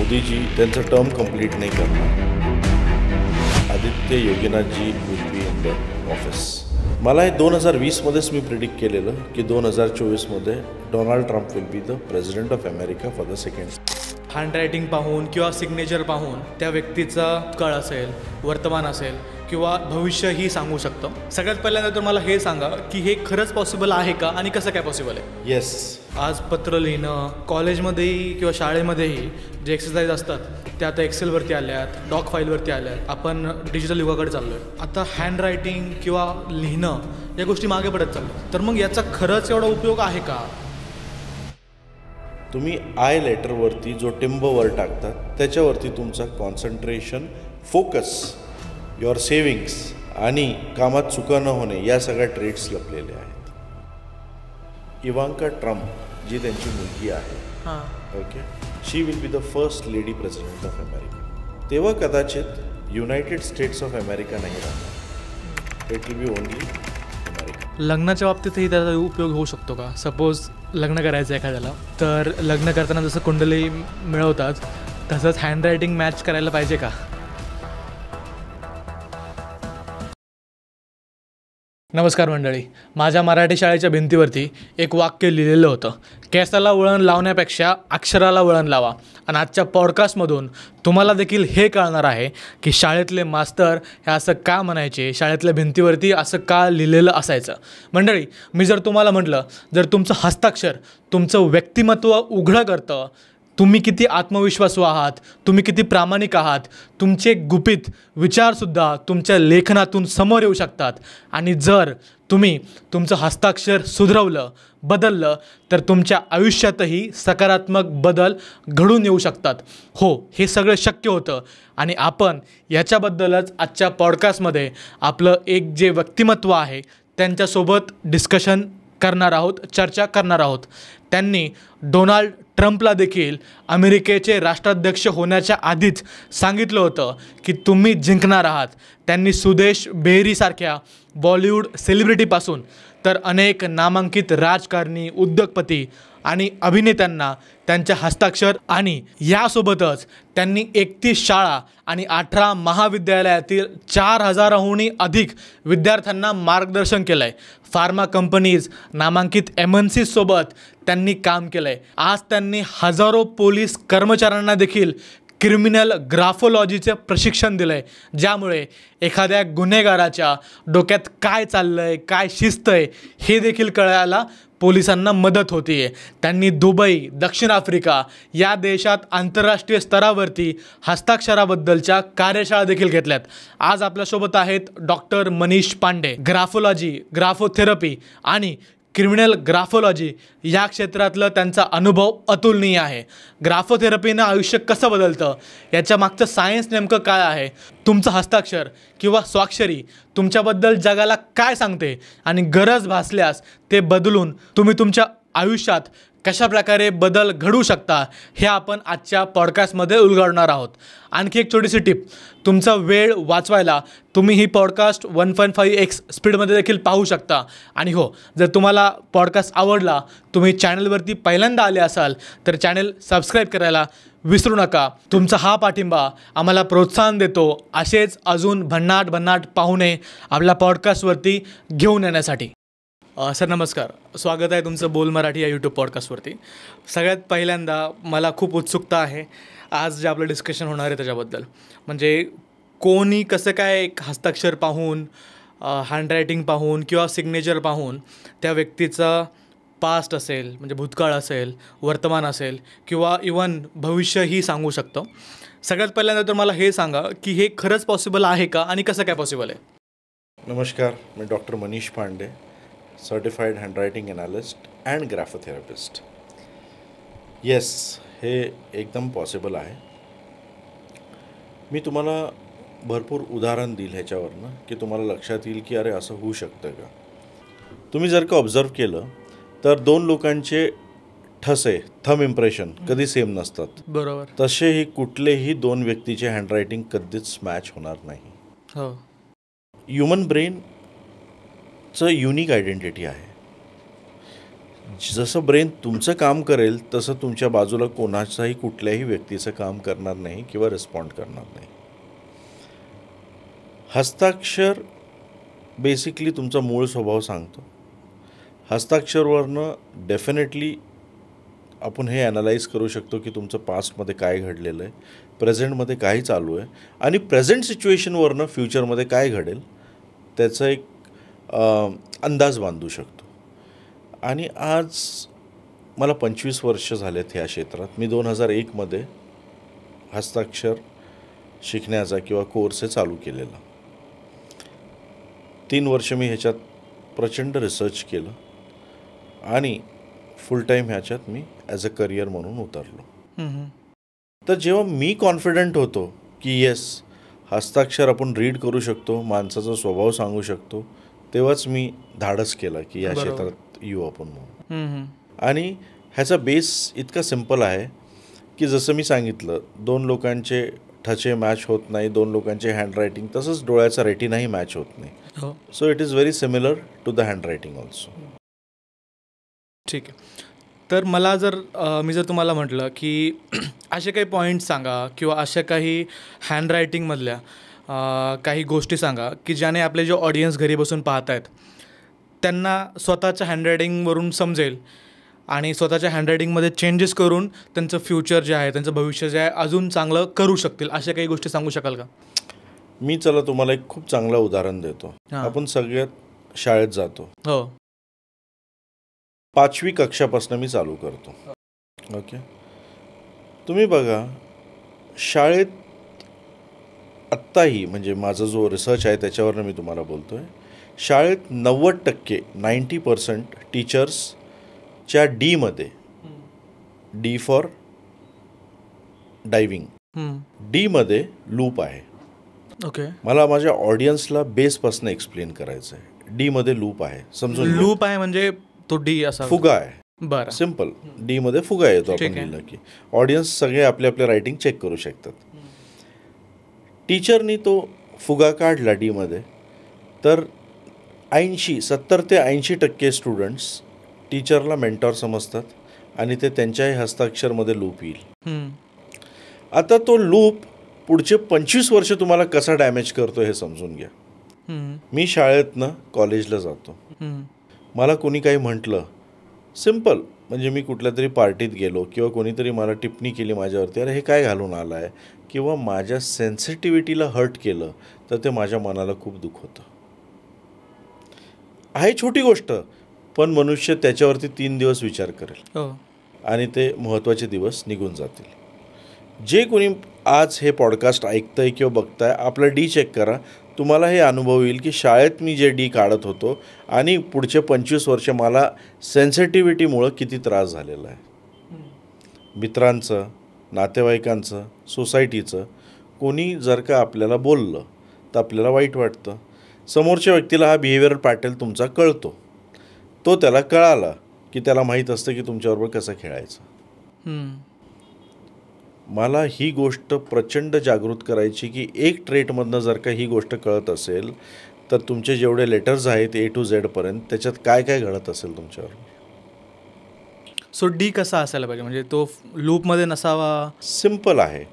मोदीजी त्यांचं term complete नाही करणार. Aditya Yoginathji will be in the office. मला हे 2020मध्येच मी प्रिडिक्ट केलेलं की 2024मध्ये Donald Trump will be the president of America for the second. Handwriting पाहून किंवा सिग्नेचर पाहून त्या व्यक्तीचा काळ असेल, वर्तमान असेल किंवा भविष्यही सांगू शकतो. सगळ्यात पहिल्यांदा तर मला हे सांगा की हे खरंच पॉसिबल आहे का आणि कसं काय पॉसिबल आहे? येस. आज पत्र लिहिणं, कॉलेजमध्येही किंवा शाळेमध्येही जे एक्सरसाइज असतात त्या आता एक्सेलवरती आल्या आहेत, डॉक फाईलवरती आल्या आहेत. आपण डिजिटल युगाकडे चाललो आहे. आता हँडरायटिंग किंवा लिहिणं या गोष्टी मागे पडत चाललो. तर मग याचा खरंच एवढा उपयोग आहे का? तुम्ही आय लेटरवरती जो टिंबवर टाकतात त्याच्यावरती तुमचा कॉन्सन्ट्रेशन, फोकस, युअर सेविंग्स आणि कामात चुका न होणे या सगळ्या ट्रेड्स लपलेले आहेत. इवांका ट्रम्प जी त्यांची मुलगी आहे, okay, she will be the first lady president of America. तेव्हा कदाचित युनायटेड स्टेट्स ऑफ अमेरिका नाही राहणार. It will be only America. लग्नाच्या बाबतीतही त्याचा उपयोग होऊ शकतो का? सपोज लग्न करायचं आहे एखाद्याला, तर लग्न करताना जसं कुंडली मिळवतात तसंच हँडरायटिंग मॅच करायला पाहिजे का? नमस्कार मंडळी. माझ्या मराठी शाळेच्या भिंतीवरती एक वाक्य लिहिलेलं होतं, केसाला वळण लावण्यापेक्षा अक्षराला वळण लावा. आणि आजच्या पॉडकास्टमधून तुम्हाला देखील हे कळणार आहे की शाळेतले मास्तर हे असं का म्हणायचे, शाळेतल्या भिंतीवरती असं का लिहिलेलं असायचं. मंडळी, मी जर तुम्हाला म्हटलं, जर तुमचं हस्ताक्षर तुमचं व्यक्तिमत्व उघडं करतं, तुम्ही किती आत्मविश्वासू आहात, तुम्ही किती प्रामाणिक आहात, तुमचे गुपित विचारसुद्धा तुमच्या लेखनातून समोर येऊ शकतात. आणि जर तुम्ही तुमचं हस्ताक्षर सुधरवलं, बदललं, तर तुमच्या आयुष्यातही सकारात्मक बदल घडून येऊ शकतात. हो, हे सगळं शक्य होतं. आणि आपण याच्याबद्दलच आजच्या पॉडकास्टमध्ये आपलं एक जे व्यक्तिमत्व आहे त्यांच्यासोबत डिस्कशन करणार आहोत, चर्चा करणार आहोत. त्यांनी डोनाल्ड ट्रम्पला देखील अमेरिकेचे राष्ट्राध्यक्ष होण्याच्या आधीच सांगितलं होतं की तुम्ही जिंकणार आहात. त्यांनी सुदेश बेहरीसारख्या बॉलिवूड सेलिब्रिटीपासून तर अनेक नामांकित राजकारणी, उद्योगपती आणि अभिनेत्यांना त्यांच्या हस्ताक्षर आणि यासोबतच त्यांनी 31 शाळा आणि 18 महाविद्यालयातील 4000हूनही अधिक विद्यार्थ्यांना मार्गदर्शन केलं आहे. फार्मा कंपनीज, नामांकित MNCs सोबत त्यांनी काम केलं आहे. आज त्यांनी हजारो पोलीस कर्मचाऱ्यांना देखील क्रिमिनल ग्राफोलॉजीचे प्रशिक्षण दिलं आहे, ज्यामुळे एखाद्या गुन्हेगाराच्या डोक्यात काय चाललं आहे, काय शिस्त आहे हे देखील कळायला पोलिसांना मदत होती आहे. त्यांनी दुबई, दक्षिण आफ्रिका या देशात आंतरराष्ट्रीय स्तरावरती हस्ताक्षराबद्दलच्या कार्यशाळा देखील घेतल्यात. आज आपल्यासोबत आहेत डॉक्टर मनीष पांडे. ग्राफोलॉजी, ग्राफोथेरपी आणि क्रिमिनल ग्राफोलॉजी या क्षेत्रातलं त्यांचा अनुभव अतुलनीय आहे. ग्राफोथेरपीनं आयुष्य कसं बदलतं, याच्या मागचं सायन्स नेमकं काय आहे, तुमचं हस्ताक्षर किंवा स्वाक्षरी तुमच्याबद्दल जगाला काय सांगते आणि गरज भासल्यास ते बदलून तुम्ही तुमच्या आयुष्यात कशाप्रकारे बदल घडू शकता हे आपण आजच्या पॉडकास्टमध्ये उलगडणार आहोत. आणखी एक छोटीशी टिप, तुमचा वेळ वाचवायला तुम्ही ही पॉडकास्ट 1.5x स्पीडमध्ये देखील पाहू शकता. आणि हो, जर तुम्हाला पॉडकास्ट आवडला, तुम्ही चॅनलवरती पहिल्यांदा आले असाल तर चॅनल सबस्क्राईब करायला विसरू नका. तुमचा हा पाठिंबा आम्हाला प्रोत्साहन देतो असेच अजून भन्नाट पाहुणे आपल्या पॉडकास्टवरती घेऊन येण्यासाठी. सर नमस्कार, स्वागत आहे तुमचं बोल मराठी या यूट्यूब पॉडकास्टवरती. सगळ्यात पहिल्यांदा मला खूप उत्सुकता आहे आज जे आपलं डिस्कशन होणार आहे त्याच्याबद्दल. म्हणजे कोणी कसं काय एक हस्ताक्षर पाहून, हँडरायटिंग पाहून किंवा सिग्नेचर पाहून त्या व्यक्तीचा पास्ट असेल, म्हणजे भूतकाळ असेल, वर्तमान असेल किंवा इवन भविष्यही सांगू शकतो. सगळ्यात पहिल्यांदा तर मला हे सांगा की हे खरंच पॉसिबल आहे का आणि कसं काय पॉसिबल आहे? नमस्कार, मी doctor Manish Pande, certified handwriting analyst and graphotherapist. Yes, हे एकदम पॉसिबल आहे. मी तुम्हाला भरपूर उदाहरण देईल ह्याच्यावरनं की तुम्हाला लक्षात येईल की अरे असं होऊ शकतं का. तुम्ही जर का ऑब्झर्व केलं तर दोन लोकांचे ठसे, थंब इम्प्रेशन कधी सेम नसतात. बरोबर. तसेही कुठलेही दोन व्यक्तीचे हँडरायटिंग कधीच मॅच होणार नाही. हो. ह्युमन ब्रेनचं युनिक आयडेंटिटी आहे. जसं ब्रेन तुमचं काम करेल तसं तुमच्या बाजूला कोणाचाही कुठल्याही व्यक्तीचं काम करणार नाही किंवा रिस्पॉन्ड करणार नाही. हस्ताक्षर बेसिकली तुमचा मूळ स्वभाव सांगतो. हस्ताक्षरवरनं डेफिनेटली आपण हे ॲनालाइज करू शकतो की तुमचं पास्टमध्ये काय घडलेलं आहे, प्रेझेंटमध्ये काय चालू आहे आणि प्रेझेंट सिच्युएशनवरनं फ्युचरमध्ये काय घडेल त्याचा एक अंदाज बांधू शकतो. आणि आज मला 25 वर्ष झालेत ह्या क्षेत्रात. मी 2001मध्ये हस्ताक्षर शिकण्याचा किंवा कोर्स हे चालू केलेला. 3 वर्ष मी ह्याच्यात प्रचंड रिसर्च केलं आणि फुल टाईम ह्याच्यात मी ॲज अ करिअर म्हणून उतरलो. तर जेव्हा मी कॉन्फिडंट होतो की येस हस्ताक्षर आपण रीड करू शकतो, माणसाचा स्वभाव सांगू शकतो, तेव्हाच मी धाडस केलं की या क्षेत्रात येऊ आपण म्हणून. आणि ह्याचा बेस इतका सिम्पल आहे की जसं मी सांगितलं 2 लोकांचे ठचे मॅच होत नाही, 2 लोकांचे हँडरायटिंग, तसंच डोळ्याचा रेटिनाही मॅच होत नाही. So it is very similar to the handwriting also. ठीक आहे. तर मला मी जर तुम्हाला म्हटलं की असे काही पॉईंट्स सांगा किंवा अशा काही हँडरायटिंगमधल्या काही गोष्टी सांगा की ज्याने आपले जे ऑडियन्स घरी बसून पाहत आहेत त्यांना स्वतःच्या हँडरायटिंगवरून समजेल आणि स्वतःच्या हँडरायटिंगमध्ये चेंजेस करून त्यांचं फ्युचर जे आहे, त्यांचं भविष्य जे आहे अजून चांगलं करू शकतील. अशा काही गोष्टी सांगू शकाल का? मी चला तुम्हाला एक खूप चांगलं उदाहरण देतो. आपण सगळ्यात शाळेत जातो. हो. 5वी कक्षापासून मी चालू करतो. ओके. तुम्ही बघा शाळेत आत्ताही, म्हणजे माझा जो रिसर्च आहे त्याच्यावरनं मी तुम्हाला बोलतो आहे, शाळेत 90% टीचर्सच्या डीमध्ये, डी फॉर डायव्हिंग, डीमध्ये लूप आहे. ओके. मला माझ्या ऑडियन्सला बेसपासून एक्सप्लेन करायचं आहे. डीमध्ये लूप आहे, समजून. लूप आहे म्हणजे तो डी असा फुगा आहे. बरं. सिम्पल. डीमध्ये फुगा येतो. आपण लिहिलं की ऑडियन्स सगळे आपले आपले रायटिंग चेक करू शकतात. टीचरनी तो फुगा काढला डीमध्ये तर 70 ते 80% स्टुडंट्स टीचरला मेंटॉर समजतात आणि ते त्यांच्याही हस्ताक्षरमध्ये लूप येईल. आता तो लूप पुढचे 25 वर्ष तुम्हाला कसा डॅमेज करतो हे समजून घ्या. मी शाळेतनं कॉलेजला जातो. मला कोणी काही म्हटलं, सिम्पल, म्हणजे मी कुठल्या तरी पार्टीत गेलो किंवा कोणीतरी मला टिप्पणी केली माझ्यावरती, अरे हे काय घालून आला आहे, किंवा माझ्या सेन्सिटिव्हिटीला हर्ट केलं, तर ते माझ्या मनाला खूप दुःख होतं. आहे छोटी गोष्ट, पण मनुष्य त्याच्यावरती 3 दिवस विचार करेल आणि ते महत्त्वाचे दिवस निघून जातील. जे कोणी आज हे पॉडकास्ट ऐकतंय किंवा बघताय, आपलं डी चेक करा. तुम्हाला हे अनुभव येईल की शाळेत मी जे डी काढत होतो आणि पुढचे 25 वर्ष मला सेन्सिटिव्हिटीमुळं किती त्रास झालेला आहे. मित्रांचं, नातेवाईकांचं, सोसायटीचं कोणी जर का आपल्याला बोललं तर आपल्याला वाईट वाटतं. समोरच्या व्यक्तीला हा बिहेवियर पॅटर्न तुमचा कळतो. तो त्याला कळाला की त्याला माहीत असतं की तुमच्याबरोबर कसं खेळायचं. मला ही गोष्ट प्रचंड जागृत करायची की एक ट्रेटमधनं जर का ही गोष्ट कळत असेल तर तुमचे जेवढे लेटर्स आहेत A to Z पर्यंत त्याच्यात काय काय घडत असेल तुमच्यावर. सो डी कसा असायला पाहिजे, म्हणजे तो लूपमध्ये नसावा? सिम्पल आहे.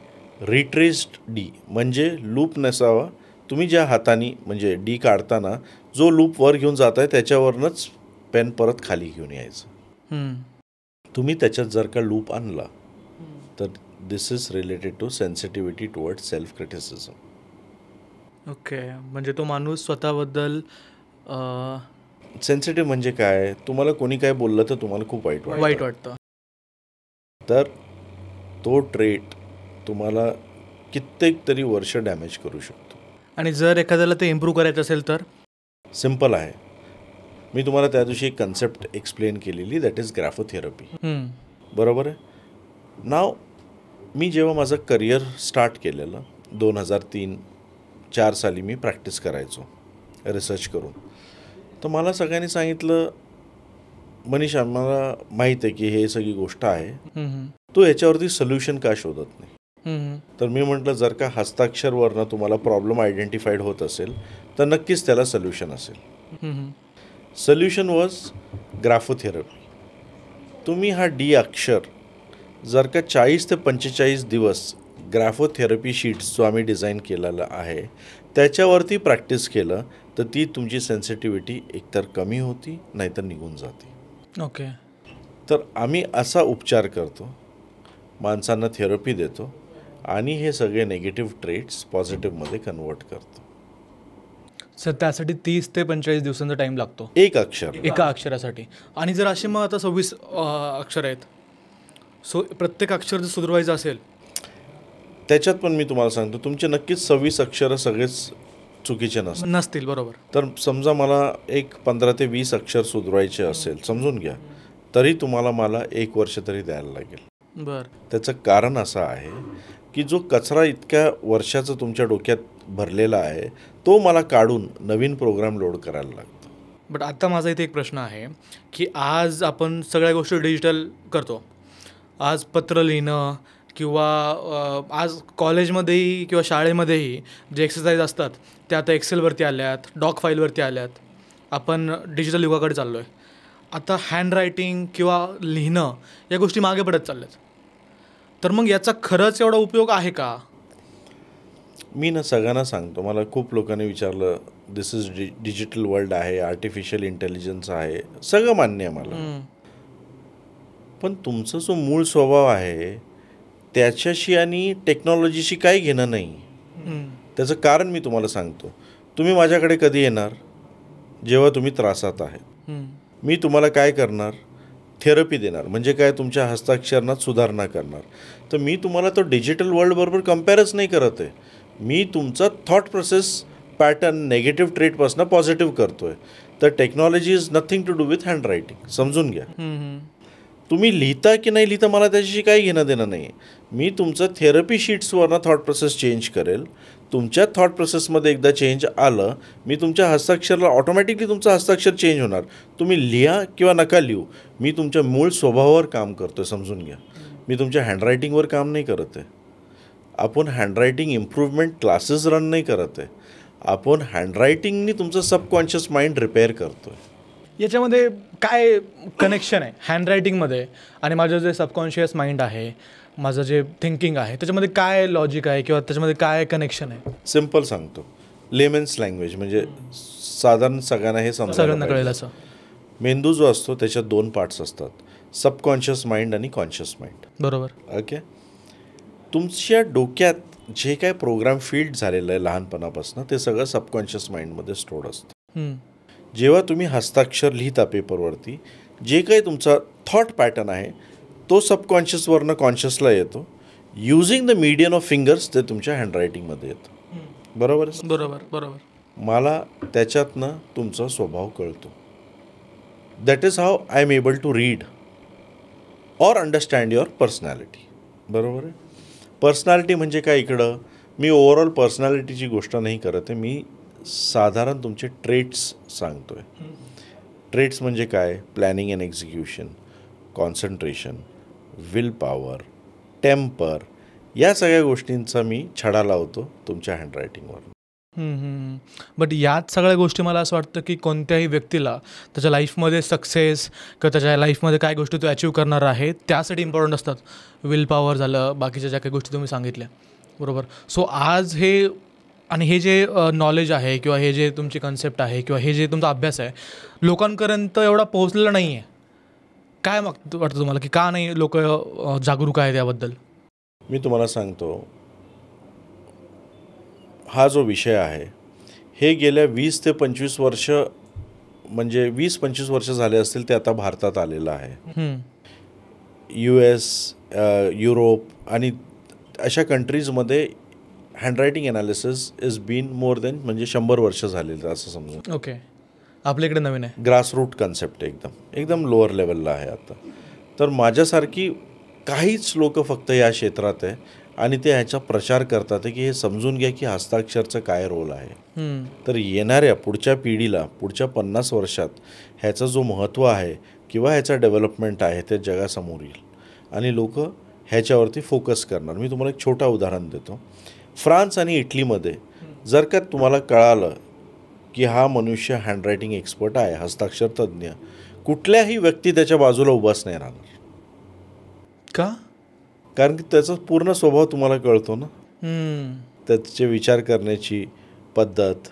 रिट्रेस्ड डी म्हणजे लूप नसावा. तुम्ही ज्या हाताने म्हणजे डी काढताना जो लूप वर घेऊन जात आहे त्याच्यावरनंच पेन परत खाली घेऊन यायचं. तुम्ही त्याच्यात जर का लूप आणला तर this is related to sensitivity toward self criticism. Okay. म्हणजे तो माणूस स्वतःबद्दल सेन्सिटिव्ह म्हणजे काय, तुम्हाला कोणी काय बोललं तर तुम्हाला खूप वाईट वाटतं. तर तो ट्रेट तुम्हाला कित्येक तरी वर्ष डॅमेज करू शकतो. आणि जर एखाद्याला ते इम्प्रूव्ह करायचं असेल तर? सिम्पल आहे. मी तुम्हाला त्या दिवशी एक कन्सेप्ट एक्सप्लेन केलेली, दॅट इज ग्राफोथेरपी. बरोबर आहे. नाव मी जेव्हा माझं करिअर स्टार्ट केलेलं 2003-04 साली मी प्रॅक्टिस करायचो रिसर्च करून, तर मला सगळ्यांनी सांगितलं, मनीषा मला माहीत आहे की हे सगळी गोष्ट आहे, तू ह्याच्यावरती सोल्युशन का शोधत नाही. तर मी म्हटलं जर का हस्ताक्षरवरनं तुम्हाला प्रॉब्लेम आयडेंटिफाईड होत असेल तर नक्कीच त्याला सोल्युशन असेल. Solution was graphotherapy. तुम्ही हा डी अक्षर जर का 40 ते 45 दिवस ग्राफोथेरपी शीट्स जो आम्ही डिझाईन केलेला आहे त्याच्यावरती प्रॅक्टिस केलं तर ती तुमची सेन्सिटिव्हिटी एकतर कमी होती नाहीतर निघून जाते. ओके. तर आम्ही असा उपचार करतो, माणसांना थेरपी देतो आणि हे सगळे नेगेटिव्ह ट्रेट्स पॉझिटिव्हमध्ये कन्वर्ट करतो. सर त्यासाठी 30 ते 45 दिवसांचा टाईम लागतो एक अक्षर. एका अक्षरासाठी. आणि जर असे मग आता 26 अक्षर आहेत, सो प्रत्येक अक्षर जर सुधारायचं असेल त्याच्यात पण मी तुम्हाला सांगतो तुमचे नक्कीच 26 अक्षरं सगळेच चुकीचे नसतील. बरोबर. तर समजा मला एक 15 ते 20 अक्षर सुधारायचे असेल समजून घ्या, तरी तुम्हाला मला 1 वर्ष तरी द्यायला लागेल. बरं. त्याचं कारण असं आहे की जो कचरा इतक्या वर्षाचा तुमच्या डोक्यात भरलेला आहे तो मला काढून नवीन प्रोग्राम लोड करायला लागतो. बट आता माझा इथे एक प्रश्न आहे की आज आपण सगळ्या गोष्टी डिजिटल करतो. आज पत्र लिहिणं किंवा आज कॉलेजमध्येही किंवा शाळेमध्येही जे एक्सरसाइज असतात त्या आता एक्सेलवरती आल्यात, डॉक फाईलवरती आल्यात. आपण डिजिटल युगाकडे चाललो आहे. आता हँडरायटिंग किंवा लिहिणं या गोष्टी मागे पडत चालल्यात. तर मग याचा खरंच एवढा उपयोग आहे का? मी ना सगळ्यांना सांगतो, मला खूप लोकांनी विचारलं दिस इज डिजिटल वर्ल्ड आहे, आर्टिफिशियल इंटेलिजन्स आहे, सगळं मान्य आहे मला. पण तुमचा जो मूळ स्वभाव आहे त्याच्याशी आणि टेक्नॉलॉजीशी काही घेणं नाही. त्याचं कारण मी तुम्हाला सांगतो. तुम्ही माझ्याकडे कधी येणार? जेव्हा तुम्ही त्रासात आहे. मी तुम्हाला काय करणार? थेरपी देणार. म्हणजे काय? तुमच्या हस्ताक्षरात सुधारणा करणार. तर मी तुम्हाला तो डिजिटल वर्ल्डबरोबर कम्पॅरच नाही करत आहे. मी तुमचा थॉट प्रोसेस पॅटर्न नेगेटिव्ह ट्रेटपासून पॉझिटिव्ह करतो आहे. तर technology is nothing to do with handwriting. समजून घ्या. तुम्ही लिहिता की नाही लिहिता मला त्याच्याशी काही घेणं देणं नाही. मी तुमचं थेरपी शीट्सवरनं थॉट प्रोसेस चेंज करेल. तुमच्या थॉट प्रोसेसमध्ये एकदा चेंज आलं, मी तुमच्या हस्ताक्षराला ऑटोमॅटिकली तुमचं हस्ताक्षर चेंज होणार. तुम्ही लिहा किंवा नका लिहू, मी तुमच्या मूळ स्वभावावर काम करतो आहे. समजून घ्या. मी तुमच्या हँडरायटिंगवर काम नाही करत आहे. आपण हँडरायटिंग इम्प्रूव्हमेंट क्लासेस रन नाही करत आहे. आपण हँडरायटिंगनी तुमचं सबकॉन्शियस माइंड रिपेअर करतो आहे. याच्यामध्ये काय कनेक्शन आहे हँडरायटिंगमध्ये आणि माझं जे सबकॉन्शियस माइंड आहे, माझं जे थिंकिंग आहे, त्याच्यामध्ये काय लॉजिक आहे किंवा त्याच्यामध्ये काय कनेक्शन आहे? सिम्पल सांगतो. लेमन्स लँग्वेज म्हणजे साधारण सगळ्यांना हे सगळ्यांना कळेल असं. मेंदू जो असतो त्याच्यात 2 पार्ट्स असतात, सबकॉन्शियस माइंड आणि कॉन्शियस माइंड. बरोबर. ओके. तुमच्या डोक्यात जे काय प्रोग्राम फीड झालेलं आहे लहानपणापासून ते सगळं सबकॉन्शियस माइंडमध्ये स्टोअर्ड असतं. जेव्हा तुम्ही हस्ताक्षर लिहिता पेपरवरती, जे काही तुमचा थॉट पॅटर्न आहे तो सबकॉन्शियसवरनं कॉन्शियसला येतो. Using the median of fingers ते तुमच्या हँडरायटिंगमध्ये येतं. बरोबर. बरोबर. मला त्याच्यातनं तुमचा स्वभाव कळतो. That is how I am able to read or understand your personality. बरोबर आहे. पर्सनॅलिटी म्हणजे काय? इकडं मी ओव्हरऑल पर्सनॅलिटीची गोष्ट नाही करत आहे. मी साधारण तुमचे ट्रेट्स सांगतो आहे. ट्रेट्स म्हणजे काय? Planning and execution, concentration, will power, temper, या सगळ्या गोष्टींचा मी छडा लावतो तुमच्या हँडरायटिंगवर. बट याच सगळ्या गोष्टी मला असं वाटतं की कोणत्याही व्यक्तीला त्याच्या लाईफमध्ये सक्सेस किंवा त्याच्या लाईफमध्ये काय गोष्टी तो अचीव करणार आहे त्यासाठी इम्पॉर्टंट असतात. विल पॉवर झालं, बाकीच्या ज्या काही गोष्टी तुम्ही सांगितल्या. बरोबर. सो आज हे आणि हे जे नॉलेज आहे किंवा हे जे तुमची कन्सेप्ट आहे किंवा हे जे तुमचा अभ्यास आहे लोकांपर्यंत एवढा पोहोचलेला नाही आहे. काय मग वाटतं तुम्हाला की का नाही लोक जागरूक आहेत याबद्दल? मी तुम्हाला सांगतो, हा जो विषय आहे हे गेल्या 20 ते 25 वर्ष म्हणजे 20-25 वर्ष झाले असतील ते आता भारतात आलेलं आहे. US, युरोप आणि अशा कंट्रीजमध्ये handwriting analysis is been more than म्हणजे 100 वर्ष झालेलं असं समजून. ओके. आपल्या इकडे नवीन आहे. ग्रासरूट कन्सेप्ट एकदम लोअर लेवलला आहे आता. तर माझ्यासारखी काहीच लोक फक्त या क्षेत्रात आहे आणि ते ह्याचा प्रचार करतात की हे समजून घ्या की हस्ताक्षरचं काय रोल आहे. तर येणाऱ्या पुढच्या पिढीला पुढच्या 50 वर्षात ह्याचं जो महत्त्व आहे किंवा ह्याचा डेव्हलपमेंट आहे ते जगासमोर येईल आणि लोक ह्याच्यावरती फोकस करणार. मी तुम्हाला एक छोटा उदाहरण देतो. फ्रान्स आणि इटलीमध्ये जर का तुम्हाला कळालं की हा मनुष्य हँडरायटिंग एक्सपर्ट आहे, हस्ताक्षर तज्ज्ञ, कुठल्याही व्यक्ती त्याच्या बाजूला उभाच नाही राहणार, का? कारण की त्याचा पूर्ण स्वभाव तुम्हाला कळतो ना. हम्म, त्याचे विचार करण्याची पद्धत,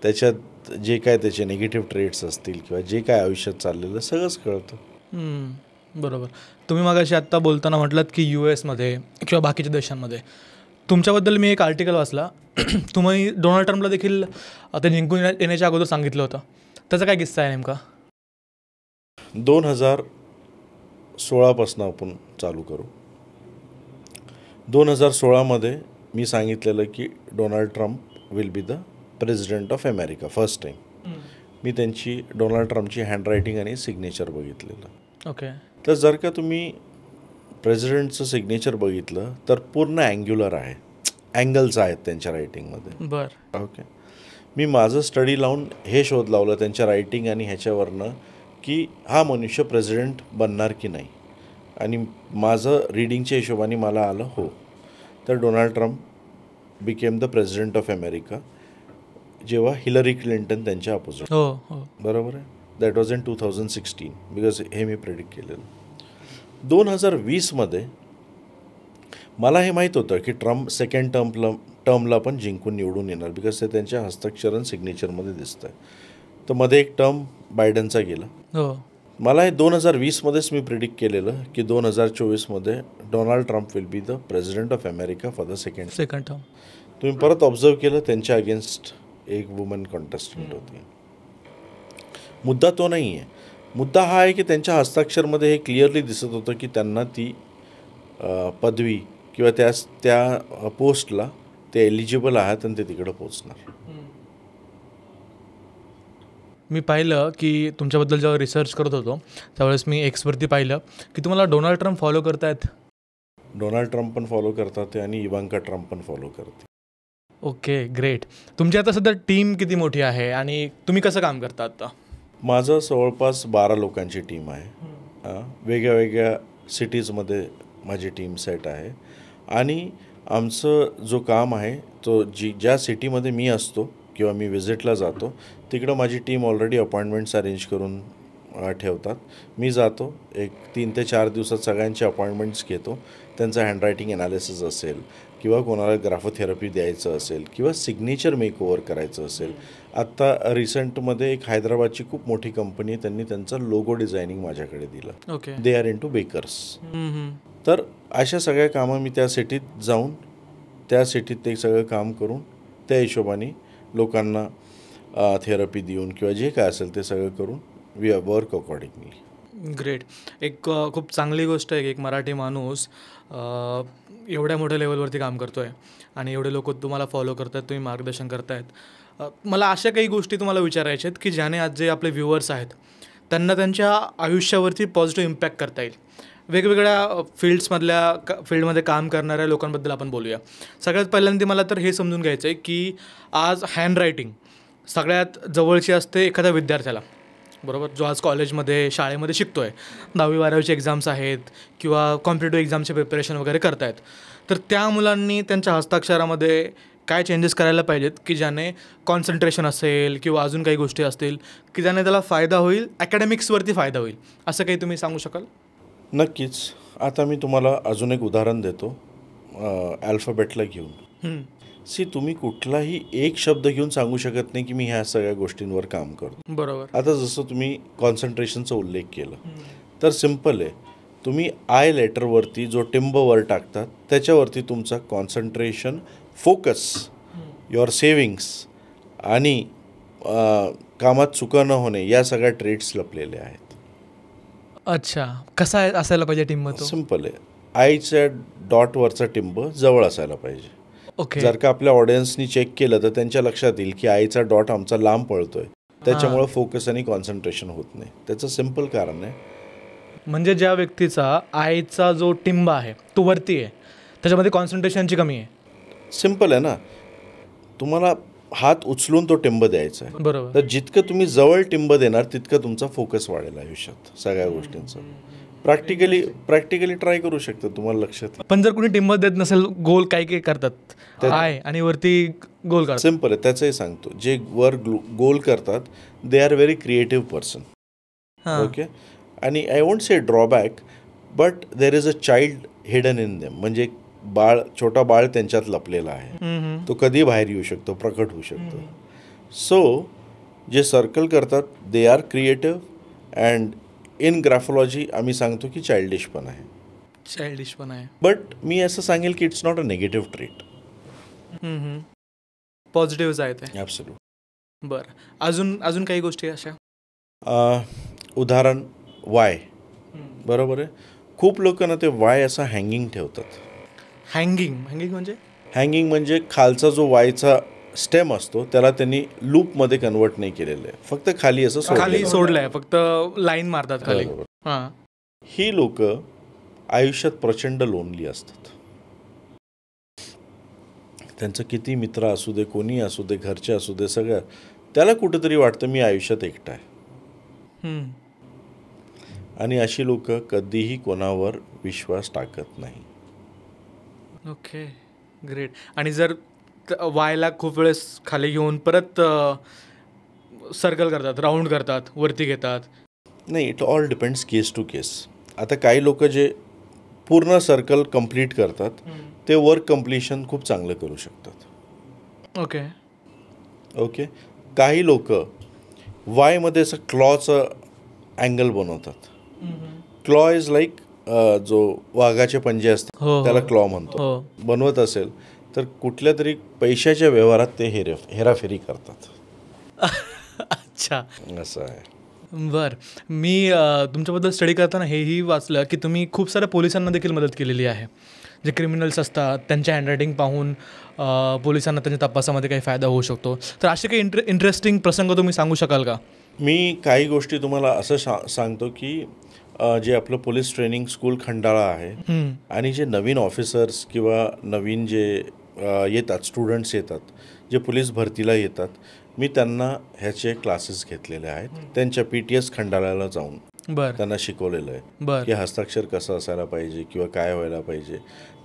त्याच्यात जे काय त्याचे निगेटिव्ह ट्रेट्स असतील किंवा जे काय आयुष्यात चाललेलं सगळंच कळतं. बरोबर. तुम्ही मगाशी आत्ता बोलताना म्हटलात की US मध्ये किंवा बाकीच्या देशांमध्ये तुमच्याबद्दल मी एक आर्टिकल वाचला. तुम्ही डोनाल्ड ट्रम्पला देखील ते जिंकून येण्याच्या अगोदर सांगितलं होतं. त्याचा काय किस्सा आहे नेमका? 2016पासून आपण चालू करू. 2016मध्ये मी सांगितलेलं की Donald Trump will be the president of America first time. मी त्यांची डोनाल्ड ट्रम्पची हँडरायटिंग आणि सिग्नेचर बघितलेलं. ओके. तर जर का तुम्ही प्रेसिडेंटचं सिग्नेचर बघितलं तर पूर्ण अँग्युलर आहे, अँगल्स आहेत त्यांच्या रायटिंगमध्ये. बरं. ओके. मी माझं स्टडी लावून हे शोध लावलं त्यांच्या रायटिंग आणि ह्याच्यावरनं की हा मनुष्य प्रेसिडेंट बनणार की नाही, आणि माझं रीडिंगच्या हिशोबाने मला आलं हो. तर Donald Trump became the president of America जेव्हा हिलरी क्लिंटन त्यांच्या अपोजिट. हो हो. बरोबर आहे. दॅट वॉज इन 2016 बिकॉज हे मी प्रेडिक्ट केलेलं. 2020मध्ये मला हे माहीत होतं की ट्रम्प सेकंड टर्मला पण जिंकून निवडून येणार, बिकॉज ते त्यांच्या हस्ताक्षरण सिग्नेचरमध्ये दिसतं आहे. तर मध्ये एक टर्म बायडनचा गेला. हो. मला हे 2020मध्येच मी प्रिडिक्ट केलेलं की 2024मध्ये Donald Trump will be the president of America for the second term. तुम्ही परत ऑब्झर्व केलं त्यांच्या अगेन्स्ट एक वुमन कॉन्टेस्टंट होती. मुद्दा तो नाही आहे. मुद्दा हा आहे की त्यांच्या हस्ताक्षरमध्ये हे क्लिअरली दिसत होतं की त्यांना ती पदवी किंवा त्या पोस्टला ते एलिजिबल आहेत आणि ते तिकडं पोचणार. मी पाहिलं की तुमच्याबद्दल जेव्हा रिसर्च करत होतो त्यावेळेस मी एक्सवरती पाहिलं की तुम्हाला डोनाल्ड ट्रम्प फॉलो करतायत. डोनाल्ड ट्रम्प पण फॉलो करतात ते आणि इवांका ट्रम्प पण फॉलो करते. Okay, great. तुमची आता सध्या टीम किती मोठी आहे आणि तुम्ही कसं काम करता आता? माझं जवळपास 12 लोकांची टीम आहे. वेगळ्या वेगळ्या सिटीजमध्ये माझी टीम सेट आहे. आणि आमचं जो काम आहे तो ज्या सिटीमध्ये मी असतो किंवा मी विजिटला जातो तिकडं माझी टीम ऑलरेडी अपॉइंटमेंट्स अरेंज करून ठेवतात. मी जातो, एक 3 ते 4 दिवसात सगळ्यांचे अपॉइंटमेंट्स घेतो. त्यांचं हँडरायटिंग ॲनालिसिस असेल किंवा कोणाला ग्राफोथेरपी द्यायचं असेल किंवा सिग्नेचर मेकओव्हर करायचं असेल. आत्ता रिसेंटमध्ये एक हैदराबादची खूप मोठी कंपनी आहे, त्यांनी त्यांचं लोगो डिझायनिंग माझ्याकडे दिलं. Okay. They are into bakers. तर अशा सगळ्या कामं मी त्या सिटीत जाऊन त्या सिटीत ते सगळं काम करून त्या हिशोबाने लोकांना थेरपी देऊन किंवा जे काय असेल ते सगळं करून वी वर्क अकॉर्डिंगली. ग्रेट. एक खूप चांगली गोष्ट आहे की एक मराठी माणूस एवढ्या मोठ्या लेवलवरती काम करतो आहे आणि एवढे लोक तुम्हाला फॉलो करत आहेत, तुम्ही मार्गदर्शन करतायत. मला अशा काही गोष्टी तुम्हाला विचारायच्या आहेत की ज्याने आज जे आपले व्ह्युअर्स आहेत त्यांना त्यांच्या आयुष्यावरती पॉझिटिव्ह इम्पॅक्ट करता येईल. वेगवेगळ्या फील्डमध्ये काम करणाऱ्या लोकांबद्दल आपण बोलूया. सगळ्यात पहिल्यांदा मला तर हे समजून घ्यायचं आहे की आज हँडरायटिंग सगळ्यात जवळची असते एखाद्या विद्यार्थ्याला, बरोबर, जो आज कॉलेजमध्ये शाळेमध्ये शिकतो आहे, 10वी-12वीचे एक्झाम्स आहेत किंवा कॉम्पिटेटिव्ह एक्झामचे प्रिपरेशन वगैरे करतायत. तर त्या मुलांनी त्यांच्या हस्ताक्षरामध्ये काय चेंजेस करायला पाहिजेत की ज्याने कॉन्सन्ट्रेशन असेल किंवा अजून काही गोष्टी असतील की ज्याने त्याला फायदा होईल, ॲकॅडमिक्सवरती फायदा होईल, असं काही तुम्ही सांगू शकाल? नक्कीच. आता मी तुम्हाला अजून एक उदाहरण देतो अल्फाबेटला घेऊन. तुम्ही कुठलाही एक शब्द घेऊन सांगू शकत नाही की मी ह्या सगळ्या गोष्टींवर काम करतो. बरोबर. आता जसं तुम्ही कॉन्सन्ट्रेशनचा उल्लेख केला तर सिम्पल आहे. तुम्ही आय लेटरवरती जो टिंब वर टाकतात त्याच्यावरती तुमचा कॉन्सन्ट्रेशन, फोकस, युअर सेविंग्स आणि कामात चुका न होणे या सगळ्या ट्रेट्स लपलेले आहेत. अच्छा, कसा असायला पाहिजे टिंब? तो सिम्पल आहे. आईच्या डॉटवरचा टिंब जवळ असायला पाहिजे. ओके. जर का आपल्या ऑडियन्सनी चेक केलं तर त्यांच्या लक्षात येईल की आईचा डॉट आमचा लांब पळतोय, त्याच्यामुळे फोकस आणि कॉन्सन्ट्रेशन होत नाही. त्याचं सिम्पल कारण आहे. म्हणजे ज्या व्यक्तीचा आईचा जो टिंब आहे तो वरती आहे त्याच्यामध्ये कॉन्सन्ट्रेशनची कमी आहे. सिम्पल आहे ना. तुम्हाला हात उचलून तो टिंब द्यायचा आहे. बरोबर. तर जितकं तुम्ही जवळ टिंब देणार तितकं तुमचा फोकस वाढेल आयुष्यात सगळ्या गोष्टींचा. प्रॅक्टिकली ट्राय करू शकता, तुम्हाला लक्षात. पण जर कोणी टिंब देत नसेल, गोल काही करतात आय आणि वरती गोल करतात. सिम्पल आहे. त्याचंही सांगतो, जे वर गोल करतात they are very creative person. Okay. आणि I won't say drawback, but there is a child hidden in them. म्हणजे छोटा बाळ त्यांच्यात लपलेला आहे. तो कधी बाहेर येऊ शकतो, प्रकट होऊ शकतो. सो जे सर्कल करतात they R creative, and in graphology आम्ही सांगतो की चाइल्डिश पण आहे. चाइल्डिश पण आहे. बट मी असं सांगेल की it's not a negative trait. पॉझिटिव्हच आहे ते. ॲब्सोल्यूट. बरं, अजून काही गोष्टी अशा? उदाहरण वाय. बरोबर आहे. खूप लोक ना ते वाय असा हँगिंग ठेवतात. हँगिंग म्हणजे खालचा जो वायचा स्टेम असतो त्याला त्यांनी लूपमध्ये कन्वर्ट नाही केलेलं आहे, फक्त खाली असं खाली सोडलंय, फक्त लाईन मारतात खाली. हां. ही लोक आयुष्यात प्रचंड लोनली असतात. त्यांचं किती मित्र असू दे, कोणी असू दे, घरचे असू दे, सगळं त्याला कुठेतरी वाटतं मी आयुष्यात एकटा आहे. आणि अशी लोक कधीही कोणावर विश्वास टाकत नाही. Okay, great. आणि जर वायला खूप वेळेस खाली घेऊन परत सर्कल करतात, राऊंड करतात, वरती घेतात. नाही, it all depends case to case. आता काही लोक जे पूर्ण सर्कल कंप्लीट करतात ते वर्क कंप्लिशन खूप चांगलं करू शकतात. ओके. काही लोक वायमध्ये असं क्लॉचं अँगल बनवतात. क्लॉ इज लाईक जो वाघाचे पंजे असतात त्याला क्लॉ म्हणतो. बनवत असेल तर कुठल्या तरी पैशाच्या व्यवहारात ते हेराफेरी करतात. अच्छा, असं आहे. बरं, मी तुमच्याबद्दल स्टडी करताना हेही वाचलं की तुम्ही खूप साऱ्या पोलिसांना देखील मदत केलेली आहे. जे क्रिमिनल्स असतात त्यांच्या हँडरायटिंग पाहून पोलिसांना त्यांच्या तपासामध्ये काही फायदा होऊ शकतो. तर असे काही इंटरेस्टिंग प्रसंग तुम्ही सांगू शकाल का? मी काही गोष्टी तुम्हाला असं सांगतो की जे आपलं पोलीस ट्रेनिंग स्कूल खंडाळा आहे आणि जे नवीन ऑफिसर्स किंवा नवीन जे येतात स्टुडंट्स येतात, जे पोलीस भरतीला येतात, मी त्यांना ह्याचे क्लासेस घेतलेले आहेत. त्यांच्या PTS खंडाळ्याला जाऊन त्यांना शिकवलेलं आहे की हस्ताक्षर कसं असायला पाहिजे किंवा काय व्हायला पाहिजे.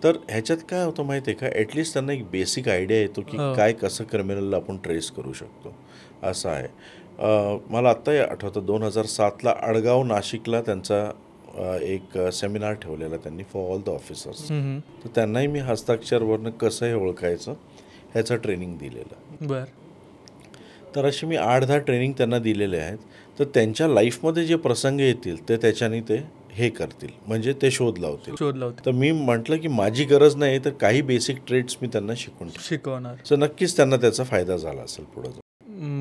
तर ह्याच्यात काय होतं माहिती आहे का, ॲटलिस्ट त्यांना एक बेसिक आयडिया येतो की काय कसं क्रिमिनलला आपण ट्रेस करू शकतो. असं आहे. मला आत्ता आठवतं 2007ला अडगाव नाशिकला त्यांचा एक सेमिनार ठेवलेला त्यांनी फॉर ऑल द ऑफिसर्स. तर त्यांनाही मी हस्ताक्षरवरनं कसं हे ओळखायचं ह्याचं ट्रेनिंग दिलेलं. तर अशी मी 8-10 ट्रेनिंग त्यांना दिलेले आहेत. तर त्यांच्या लाईफमध्ये जे प्रसंग येतील ते त्याच्याने ते हे करतील, म्हणजे ते शोध लावतील. तर मी म्हटलं की माझी गरज नाही तर काही बेसिक ट्रेड्स मी त्यांना शिकवणार. तर नक्कीच त्यांना त्याचा फायदा झाला असेल पुढे.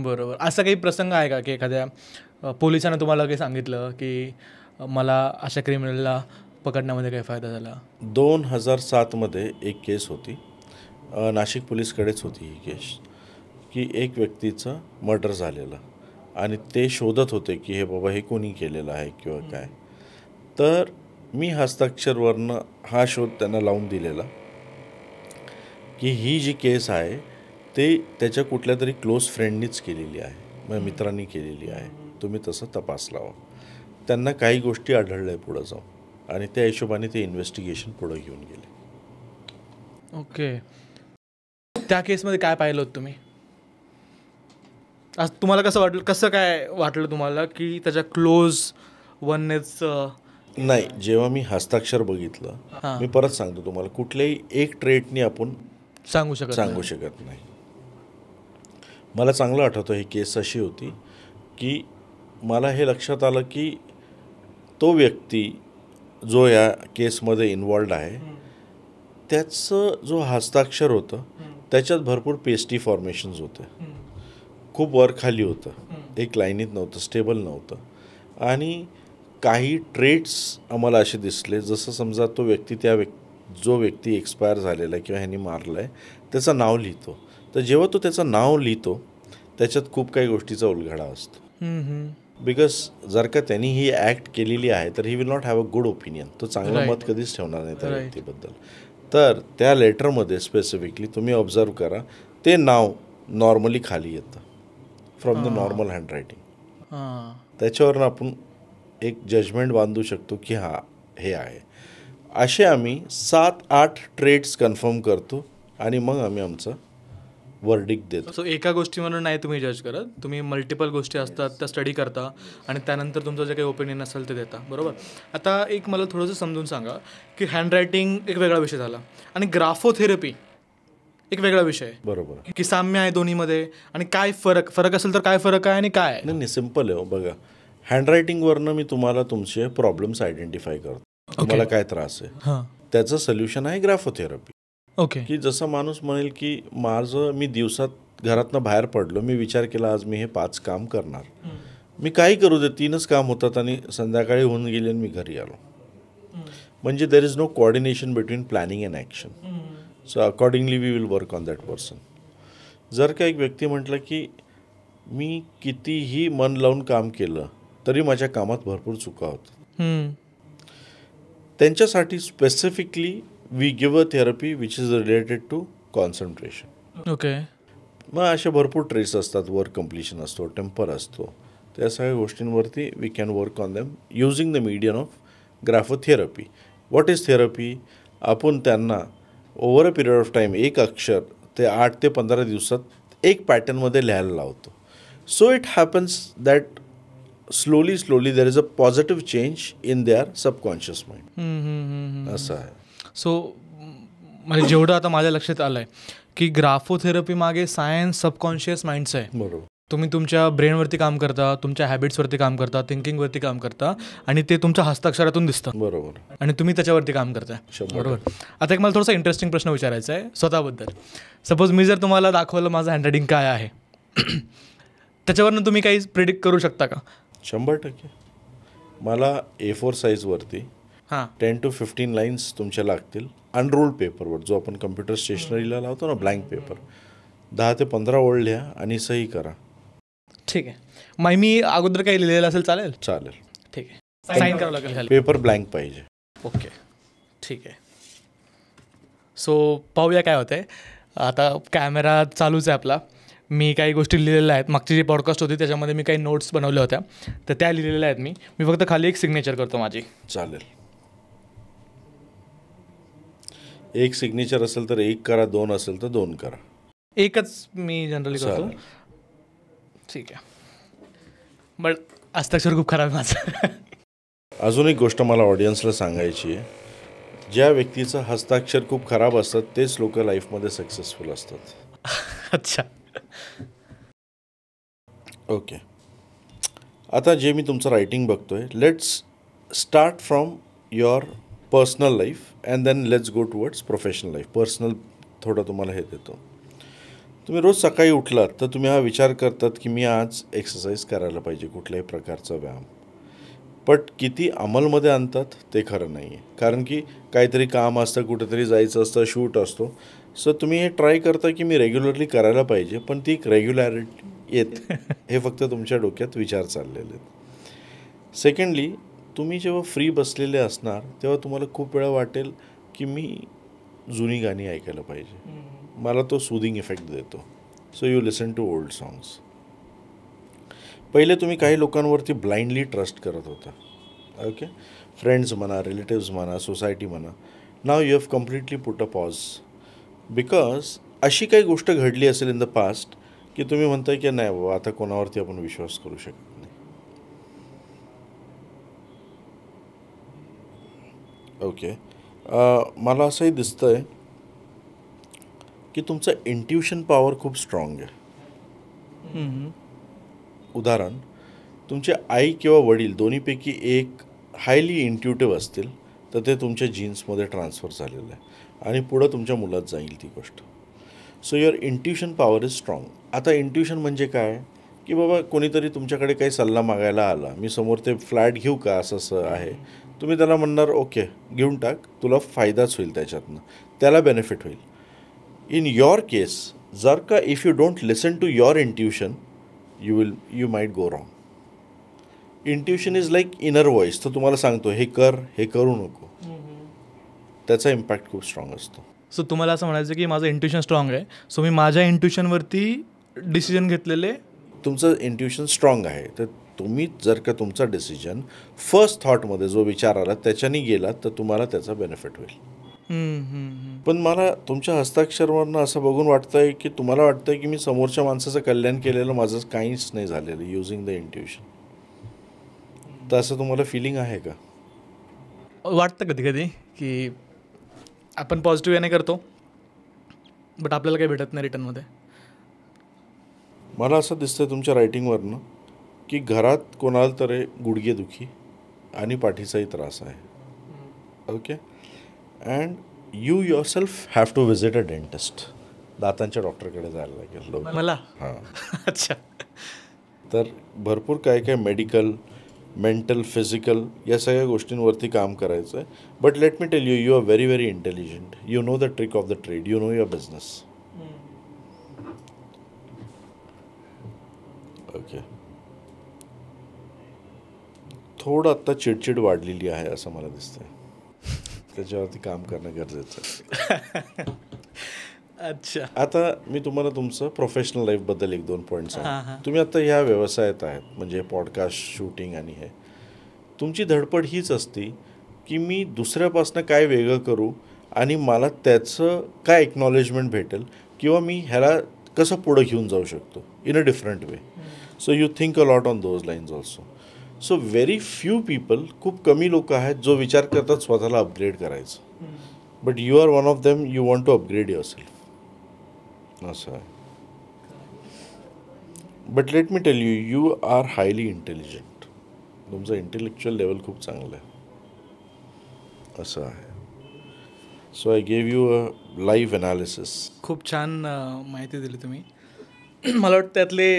बरोबर. असा काही प्रसंग आहे का की एखाद्या पोलिसांना तुम्हाला काही सांगितलं की मला अशा क्रिमिनलला पकडण्यामध्ये काही फायदा झाला? 2007मध्ये एक केस होती, नाशिक पोलीसकडेच होती ही केस, की एक व्यक्तीचं मर्डर झालेलं आणि ते शोधत होते की हे बाबा हे कोणी केलेलं आहे किंवा काय. तर मी हस्ताक्षरवरनं हा शोध त्यांना लावून दिलेला की ही जी केस आहे ते त्याच्या कुठल्या तरी क्लोज फ्रेंडनीच केलेली आहे, माझ्या मित्रांनी केलेली आहे, तुम्ही तसं तपास लावा. त्यांना काही गोष्टी आढळल्या पुढं जाऊन आणि त्या हिशोबाने ते इन्व्हेस्टिगेशन पुढं घेऊन गेले. ओके. त्या केसमध्ये काय पाहिलं होतं तुम्ही? आज तुम्हाला कसं काय वाटलं तुम्हाला की त्याच्या क्लोज वननेच? नाही, जेव्हा मी हस्ताक्षर बघितलं, मी परत सांगतो तुम्हाला, कुठल्याही एक ट्रेटनी आपण सांगू शकत नाही. मला चांगलं आठवतं ही केस अशी होती की मला हे लक्षात आलं की तो व्यक्ती जो या केसमध्ये इन्वॉल्ड आहे त्याचं जो हस्ताक्षर होतं त्याच्यात भरपूर पेस्टी फॉर्मेशन्स होते, खूप वर खाली होतं, एक लाईनीत नव्हतं, स्टेबल नव्हतं. आणि काही ट्रेट्स आम्हाला असे दिसले, जसं समजा तो व्यक्ती जो व्यक्ती एक्सपायर झालेला आहे किंवा ह्यांनी मारलं आहे त्याचं नाव लिहितो. तर जेव्हा तो त्याचं नाव लिहितो त्याच्यात खूप काही गोष्टीचा उलगडा असतो. बिकॉज जर का त्यांनी ही ॲक्ट केलेली आहे तर he will not have a good opinion. तो चांगलं मत कधीच ठेवणार नाही त्या व्यक्तीबद्दल. तर त्या लेटरमध्ये स्पेसिफिकली तुम्ही ऑब्झर्व करा, ते नाव नॉर्मली खाली येतं फ्रॉम द नॉर्मल हँडरायटिंग. त्याच्यावरून आपण एक जजमेंट बांधू शकतो की हे आहे. असे आम्ही 7-8 ट्रेड्स कन्फर्म करतो आणि मग आम्ही आमचा वर्डिक देतो. सो एका गोष्टीवरून नाही तुम्ही जज करत, तुम्ही मल्टिपल गोष्टी असतात त्या स्टडी करता आणि त्यानंतर तुमचं जे काही ओपिनियन असेल ते देता, बरोबर. आता एक मला थोडंसं समजून सांगा की हँडरायटिंग एक वेगळा विषय झाला आणि ग्राफोथेरपी एक वेगळा विषय आहे, बरोबर. की साम्य आहे दोन्हीमध्ये आणि काय फरक असेल तर काय फरक आहे आणि काय आहे? नाही सिम्पल आहे. बघा, हँडरायटिंगवरनं मी तुम्हाला तुमचे प्रॉब्लेम्स आयडेंटिफाय करतो. तुम्हाला काय त्रास आहे, हां, त्याचं सोल्युशन आहे ग्राफोथेरपी. ओके. की जसं माणूस म्हणेल की मी दिवसात घरातनं बाहेर पडलो, मी विचार केला आज मी हे 5 काम करणार, मी काही करू दे 3च काम होतात आणि संध्याकाळी होऊन गेले आणि मी घरी आलो. म्हणजे there is no coordination between planning and action. So accordingly we will work on that person. जर का एक व्यक्ती म्हटलं की मी कितीही मन लावून काम केलं तरी माझ्या कामात भरपूर चुका होतात, त्यांच्यासाठी specifically we give a therapy which is related to concentration. Okay. मग असे भरपूर ट्रेस असतात, वर्क कम्प्लिशन असतो, टेम्पर असतो, त्या सगळ्या गोष्टींवरती we can work on them using the medium of graphotherapy. What is therapy? आपण त्यांना over a period of time एक अक्षर ते 8 ते 15 दिवसात एक पॅटर्नमध्ये लिहायला लावतो. So it happens that slowly there is a positive change in their subconscious mind. असं आहे. सो म्हणजे जेवढं आता माझ्या लक्षात आलं आहे की ग्राफोथेरपी मागे सायन्स सबकॉन्शियस माइंडचं आहे. बरोबर. तुम्ही तुमच्या ब्रेनवरती काम करता, तुमच्या हॅबिट्सवरती काम करता, थिंकिंगवरती काम करता आणि ते तुमच्या हस्ताक्षरातून दिसतं. बरोबर. आणि तुम्ही त्याच्यावरती काम करताय. बरोबर. आता एक मला थोडासा इंटरेस्टिंग प्रश्न विचारायचा आहे स्वतःबद्दल. सपोज मी जर तुम्हाला दाखवलं माझं हँडरायटिंग काय आहे त्याच्यावरनं तुम्ही काही प्रिडिक्ट करू शकता का? 100%. मला A4 साईजवरती हां 10 to 15 लाईन्स तुमच्या लागतील अनरोल्ड पेपरवर, जो आपण कम्प्युटर स्टेशनरीला लावतो ना, ब्लँक पेपर. 10 ते 15 ओळ लिहा आणि सही करा. ठीक आहे. मग मी अगोदर काही लिहिलेलं असेल चालेल? चालेल. ठीक आहे. साईन करावं लागेल. पेपर ब्लँक पाहिजे. ओके, ठीक आहे. सो पाहूया काय होतं आहे. आता कॅमेरा चालूच आहे आपला. मी काही गोष्टी लिहिलेल्या आहेत. मागची जी पॉडकास्ट होती त्याच्यामध्ये मी काही नोट्स बनवल्या होत्या, तर त्या लिहिलेल्या आहेत. मी फक्त खाली एक सिग्नेचर करतो माझी. चालेल. एक सिग्नेचर असेल तर 1 करा, 2 असेल तर 2 करा. एकच मी जनरली करतो. ठीक आहे. बट हस्ताक्षर खूप खराब आहे माझं. अजून एक गोष्ट मला ऑडियन्सला सांगायची आहे. ज्या व्यक्तीचं हस्ताक्षर खूप खराब असतात तेच लोक लाईफमध्ये सक्सेसफुल असतात. अच्छा. ओके. आता जे मी तुमचं रायटिंग बघतोय, let's start from your personal life and then let's go towards professional life. Personal थोडं तुम्हाला हे देतो. तुम्ही रोज सकाळी उठलात तर तुम्ही हा विचार करतात की मी आज एक्सरसाइज करायला पाहिजे, कुठल्याही प्रकारचा व्यायाम. बट किती अंमलमध्ये आणतात ते खरं नाही आहे. कारण की काहीतरी काम असतं, कुठेतरी जायचं असतं, शूट असतो. सो तुम्ही हे ट्राय करता की मी रेग्युलरली करायला पाहिजे, पण ती एक रेग्युलॅरिटी येत हे फक्त तुमच्या डोक्यात विचार चाललेले आहेत. सेकंडली, तुम्ही जेव्हा फ्री बसलेले असणार तेव्हा तुम्हाला खूप वेळा वाटेल की मी जुनी गाणी ऐकायला पाहिजे, मला तो सूदिंग इफेक्ट देतो. So you listen to old songs. पहिले तुम्ही काही लोकांवरती ब्लाइंडली ट्रस्ट करत होता. ओके, फ्रेंड्स म्हणा, रिलेटिव्स म्हणा, सोसायटी म्हणा. Now you have completely put a pause, because अशी काही गोष्ट घडली असेल इन द पास्ट की तुम्ही म्हणताय की नाही बाबा आता कोणावरती आपण विश्वास करू शकत नाही. ओके, मला असंही दिसतं आहे की तुमचं इंट्युशन पॉवर खूप स्ट्रॉंग आहे. उदाहरण, तुमचे आई किंवा वडील दोन्हीपैकी एक हायली इंट्युटिव्ह असतील तर ते तुमच्या जीन्समध्ये ट्रान्सफर झालेलं आहे आणि पुढं तुमच्या मुलात जाईल ती गोष्ट. So your intuition power is strong. आता इंट्युशन म्हणजे काय की बाबा कोणीतरी तुमच्याकडे काही सल्ला मागायला आला, मी समोर ते फ्लॅट घेऊ का, असं आहे. तुम्ही त्याला म्हणणार ओके घेऊन टाक, तुला फायदाच होईल त्याच्यातनं, त्याला बेनिफिट होईल. इन युअर केस जर का if you don't listen to your intuition you might go wrong. Intuition is like inner voice, तो तुम्हाला सांगतो हे कर, हे करू नको. त्याचा इम्पॅक्ट खूप स्ट्रॉंग असतो. सो तुम्हाला असं म्हणायचं की माझं इंट्युशन स्ट्रॉंग आहे, सो मी माझ्या इंट्युशनवरती डिसिजन घेतलेले. तुमचं इंट्युशन स्ट्रॉंग आहे तर तुम्ही जर का तुमचा डिसिजन फर्स्ट थॉटमध्ये जो विचार आला त्याच्याने गेलात तर तुम्हाला त्याचा बेनिफिट होईल. पण मला तुमच्या हस्ताक्षरवरनं असं बघून वाटतंय की तुम्हाला वाटतंय की मी समोरच्या माणसाचं कल्याण केलेलं माझं काहीच नाही झालेलं युझिंग द इंट्युशन. तर असं तुम्हाला फिलिंग आहे का? वाटतं कधी कधी की आपण पॉझिटिव्ह याने करतो बट आपल्याला काही भेटत नाही रिटर्नमध्ये. मला असं दिसतंय तुमच्या रायटिंगवरनं की घरात कोणाला तरी गुडघेदुखी आणि पाठीचाही त्रास आहे. Okay. And you yourself have to visit a dentist. दातांच्या डॉक्टरकडे जायला लागेल. मला हां. अच्छा. तर भरपूर काय काय मेडिकल, मेंटल, फिजिकल या सगळ्या गोष्टींवरती काम करायचं आहे. But let me tell you, you are very very intelligent. You know the trick of the trade. You know your business. Okay. थोडं आत्ता चिडचिड वाढलेली आहे असं मला दिसतंय. त्याच्यावरती काम करणं गरजेचं आहे. अच्छा. आता मी तुम्हाला तुमचं प्रोफेशनल लाईफबद्दल 1-2 पॉईंट सांग. तुम्ही आता ह्या व्यवसायात आहेत म्हणजे पॉडकास्ट शूटिंग आणि हे. तुमची धडपड हीच असती की मी दुसऱ्यापासून काय वेगळं करू आणि मला त्याचं काय एक्नॉलेजमेंट भेटेल किंवा मी ह्याला कसं पुढं घेऊन जाऊ शकतो in a different way. So you think a lot on those lines also. So very few people, खूप कमी लोक आहेत जो विचार करतात स्वतःला अपग्रेड करायचं. But you are one of them. You want to upgrade yourself. असं आहे. But let me tell you, you are highly intelligent. तुमचं इंटेलेक्च्युअल लेवल खूप चांगलं आहे. असं आहे. So I gave you a live analysis. खूप छान माहिती दिली तुम्ही. मला वाटतं त्यातले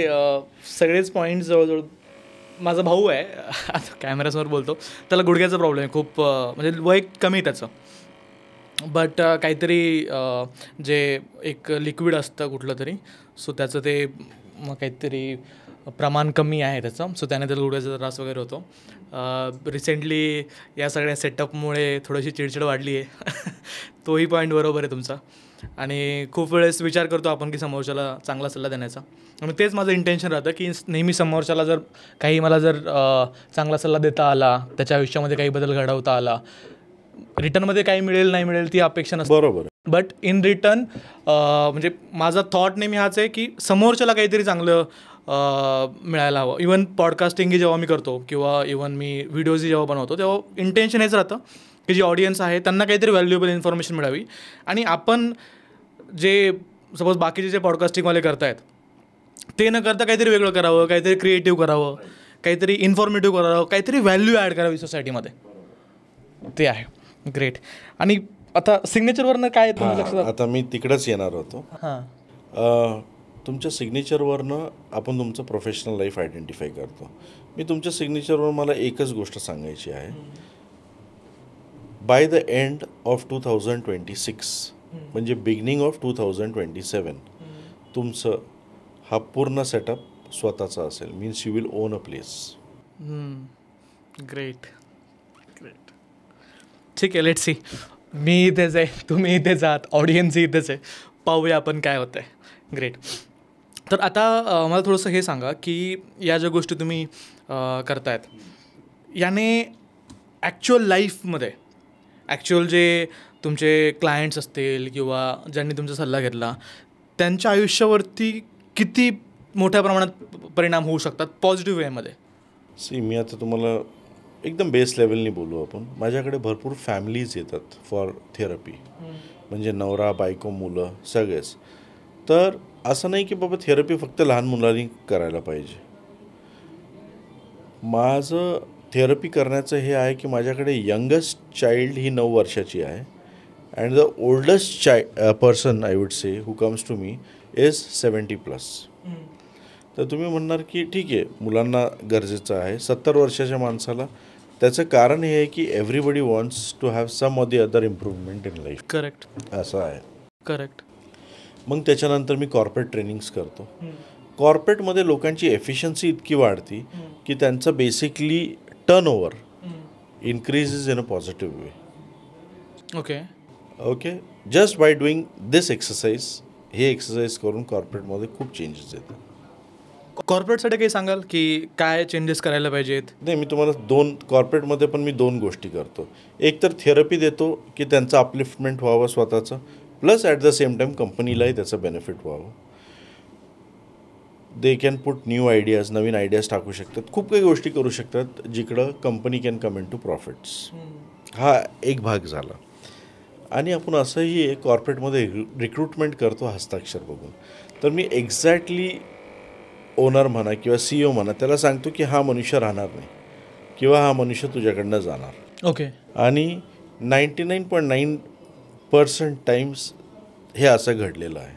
सगळेच पॉईंट्स जवळजवळ. माझा भाऊ आहे, आता कॅमेऱ्यासमोर बोलतो, त्याला गुडघ्याचा प्रॉब्लेम आहे खूप, म्हणजे वय कमी त्याचं. बट काहीतरी जे एक लिक्विड असतं कुठलं तरी, सो त्याचं ते काहीतरी प्रमाण कमी आहे त्याचं, सो त्याने त्याला गुडघ्याचा त्रास वगैरे होतो. रिसेंटली या सगळ्या सेटअपमुळे थोडीशी चिडचिड वाढली आहे. तोही पॉईंट बरोबर आहे तुमचा. आणि खूप वेळेस विचार करतो आपण की समोरच्याला चांगला सल्ला देण्याचा. आणि तेच माझं इंटेन्शन राहतं की नेहमी समोरच्याला जर काही मला जर चांगला सल्ला देता आला, त्याच्या आयुष्यामध्ये काही बदल घडवता आला, रिटर्नमध्ये काही मिळेल नाही मिळेल ती अपेक्षा नसते. बरोबर. बट इन रिटर्न म्हणजे माझा थॉट नेहमी हाच आहे की समोरच्याला काहीतरी चांगलं मिळायला हवं. इवन पॉडकास्टिंगही जेव्हा मी करतो किंवा इवन मी व्हिडिओजही जेव्हा बनवतो तेव्हा इंटेन्शन हेच राहतं की जी ऑडियन्स आहे त्यांना काहीतरी व्हॅल्युएबल इन्फॉर्मेशन मिळावी. आणि आपण जे सपोज बाकीचे जे पॉडकास्टिंगवाले करतायत ते न करता काहीतरी वेगळं करावं, काहीतरी क्रिएटिव्ह करावं, काहीतरी इन्फॉर्मेटिव्ह करावं, काहीतरी व्हॅल्यू ॲड करावी सोसायटीमध्ये. ते आहे. ग्रेट. आणि आता सिग्नेचरवरनं काय तुम्ही आता मी तिकडंच येणार होतो. हां. तुमच्या सिग्नेचरवरनं आपण तुमचं प्रोफेशनल लाईफ आयडेंटिफाय करतो. मी तुमच्या सिग्नेचरवर मला एकच गोष्ट सांगायची आहे. बाय द एंड ऑफ 2026 म्हणजे बिगिनिंग ऑफ 2027 तुमचं हा पूर्ण सेटअप स्वतःचा असेल. Means you will own a place. Great. Great. ठीक आहे. Let's see. मी इथेच आहे, तुम्ही इथेच आहात, ऑडियन्सही इथेच आहे. पाहूया आपण काय होतं आहे. ग्रेट. तर आता मला थोडंसं हे सांगा की या ज्या गोष्टी तुम्ही करतायत याने ॲक्च्युअल लाईफमध्ये ॲक्च्युअल जे तुमचे क्लायंट्स असतील किंवा ज्यांनी तुमचा सल्ला घेतला त्यांच्या आयुष्यावरती किती मोठ्या प्रमाणात परिणाम होऊ शकतात पॉझिटिव्ह वेमध्ये? मी आता तुम्हाला एकदम बेस लेवलनी बोलू आपण. माझ्याकडे भरपूर फॅमिलीज येतात फॉर थेरपी. म्हणजे नवरा बायको मुलं सगळेच. तर असं नाही की बाबा थेरपी फक्त लहान मुलांनी करायला पाहिजे. माझं थेरपी करण्याचं हे आहे की माझ्याकडे यंगेस्ट चाइल्ड ही 9 वर्षाची आहे. And the oldest person I would say who comes to me is 70+. तर तुम्ही म्हणणार की ठीक आहे मुलांना गरजेचं आहे. 70 वर्षाच्या माणसाला त्याचं कारण हे आहे की everybody wants to have some of the other improvement in life. Correct. असं आहे. करेक्ट. मग त्याच्यानंतर मी कॉर्पोरेट ट्रेनिंग्स करतो. कॉर्पोरेटमध्ये लोकांची एफिशियन्सी इतकी वाढती की त्यांचं basically turnover increases in a positive way. Okay. Just by doing this exercise, हे एक्सरसाइज करून कॉर्पोरेटमध्ये खूप चेंजेस येतात. कॉर्पोरेटसाठी काही सांगाल की काय चेंजेस करायला पाहिजेत? नाही, मी तुम्हाला कॉर्पोरेटमध्ये पण मी 2 गोष्टी करतो. एक तर थेरपी देतो की त्यांचं अपलिफ्टमेंट व्हावं स्वतःचं, plus at the same time कंपनीलाही त्याचं बेनिफिट व्हावं. They can put new ideas, नवीन आयडियाज टाकू शकतात, खूप काही गोष्टी करू शकतात जिकडं company can come in to profits. हा एक भाग झाला. आणि आपण असंही एक कॉर्पोरेटमध्ये रिक्रुटमेंट करतो हस्ताक्षर बघून. तर मी एक्झॅक्टली ओनर म्हणा किंवा CEO म्हणा त्याला सांगतो की हा मनुष्य राहणार नाही किंवा हा मनुष्य तुझ्याकडनं जाणार. ओके. आणि 99.9% टाइम्स हे असं घडलेलं आहे.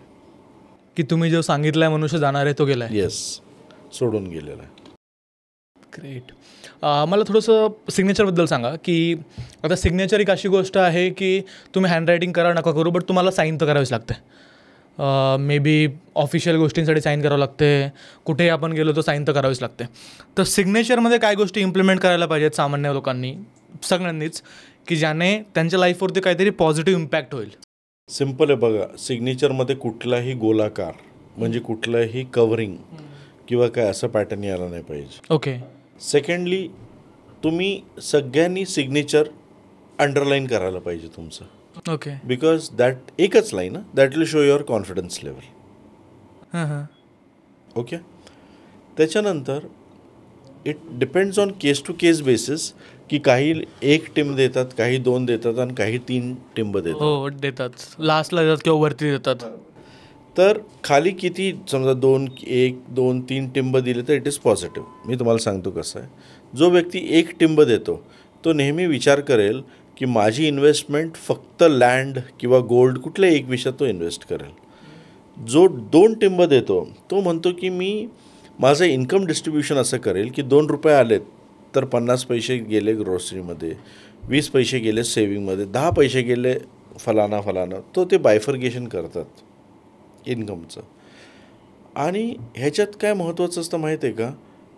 की तुम्ही जो सांगितलं आहे मनुष्य जाणार आहे तो गेला आहे. येस, सोडून गेलेला आहे. ग्रेट. मला थोडंसं सिग्नेचरबद्दल सांगा की आता सिग्नेचर एक अशी गोष्ट आहे की तुम्ही हँडरायटिंग करा नका करू, बट तुम्हाला साईन तर करावीच लागते. मे बी ऑफिशियल गोष्टींसाठी साईन करावं लागते, कुठेही आपण गेलो तर साईन तर करावीच लागते. तर सिग्नेचरमध्ये काय गोष्टी इम्प्लिमेंट करायला पाहिजेत सामान्य लोकांनी, सगळ्यांनीच, की ज्याने त्यांच्या लाईफवरती काहीतरी पॉझिटिव्ह इम्पॅक्ट होईल? सिम्पल आहे बघा, सिग्नेचरमध्ये कुठलाही गोलाकार म्हणजे कुठलंही कव्हरिंग किंवा काय असं पॅटर्न यायला नाही पाहिजे. ओके. सेकंडली, तुम्ही सगळ्यांनी सिग्नेचर अंडरलाईन करायला पाहिजे तुमचं. ओके. बिकॉज दॅट एकच line that will show your confidence level. हां हां. ओके. त्याच्यानंतर it depends on case to case basis की काही 1 टिंब देतात, काही 2 देतात आणि काही 3 टिंब देतात. हो, देतात, लास्टला देतात किंवा वरती देतात. तर खाली किती समजा 1 2 3 टिंब दिले तर इट इज पॉझिटिव्ह. मी तुम्हाला सांगतो कसं आहे. जो व्यक्ती 1 टिंब देतो तो नेहमी विचार करेल की माझी इन्व्हेस्टमेंट फक्त लँड किंवा गोल्ड कुठल्याही एक विषयात तो इन्व्हेस्ट करेल. जो 2 टिंब देतो तो म्हणतो की मी माझं इन्कम डिस्ट्रीब्युशन असं करेल की 2 रुपये आलेत तर 50 पैसे गेले ग्रोसरीमध्ये, 20 पैसे गेले सेविंगमध्ये, 10 पैसे गेले फलाना फलाना. तो ते बायफर्गेशन करतात इन्कमचं. आणि ह्याच्यात काय महत्त्वाचं असतं माहीत आहे का,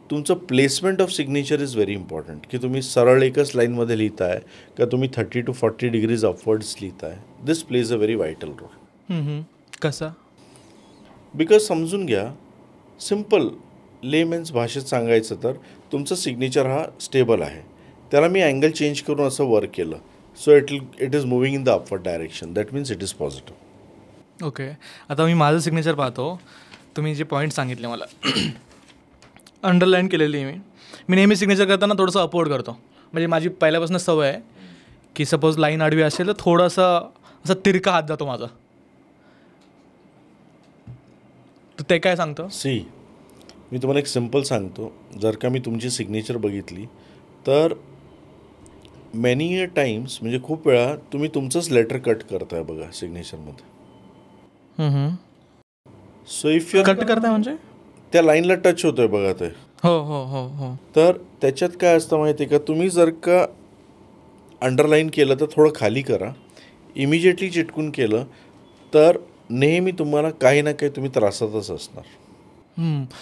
तुमचं placement of signature is very important. की तुम्ही सरळ एकच लाईनमध्ये लिहिताय का तुम्ही 30 to 40 डिग्रीज अपवर्ड्स लिहिताय. This plays a very vital role. कसा? बिकॉज समजून घ्या, सिम्पल लेमेन्स भाषेत सांगायचं तर तुमचं सिग्नेचर हा स्टेबल आहे. त्याला मी अँगल चेंज करून असं वर्क केलं, so it is moving in the upward direction. That means it is positive. Okay. आता मी माझं सिग्नेचर पाहतो. तुम्ही जे पॉईंट सांगितले मला अंडरलाईन केलेली मी नेहमी सिग्नेचर करताना थोडंसं अपवर्ड करतो. म्हणजे माझी पहिल्यापासून सवय आहे की सपोज लाईन आडवी असेल तर थोडंसं असं तिरका हात जातो माझा. तर ते काय सांगतं? मी तुम्हाला एक सिम्पल सांगतो. जर का मी तुमची सिग्नेचर बघितली तर मेनी अ टाइम्स म्हणजे खूप वेळा तुम्ही तुमचंच लेटर कट करताय बघा सिग्नेचरमध्ये. सो इफ यू कट करताय म्हणजे त्या लाईनला टच होतोय बघा ते. हो हो हो हो. तर त्याच्यात काय असतं माहिती आहे का, तुम्ही जर का अंडरलाईन केलं तर थोडं खाली करा. इमिजिएटली चिटकून केलं तर नेहमी तुम्हाला काही ना काही तुम्ही त्रासातच असणार.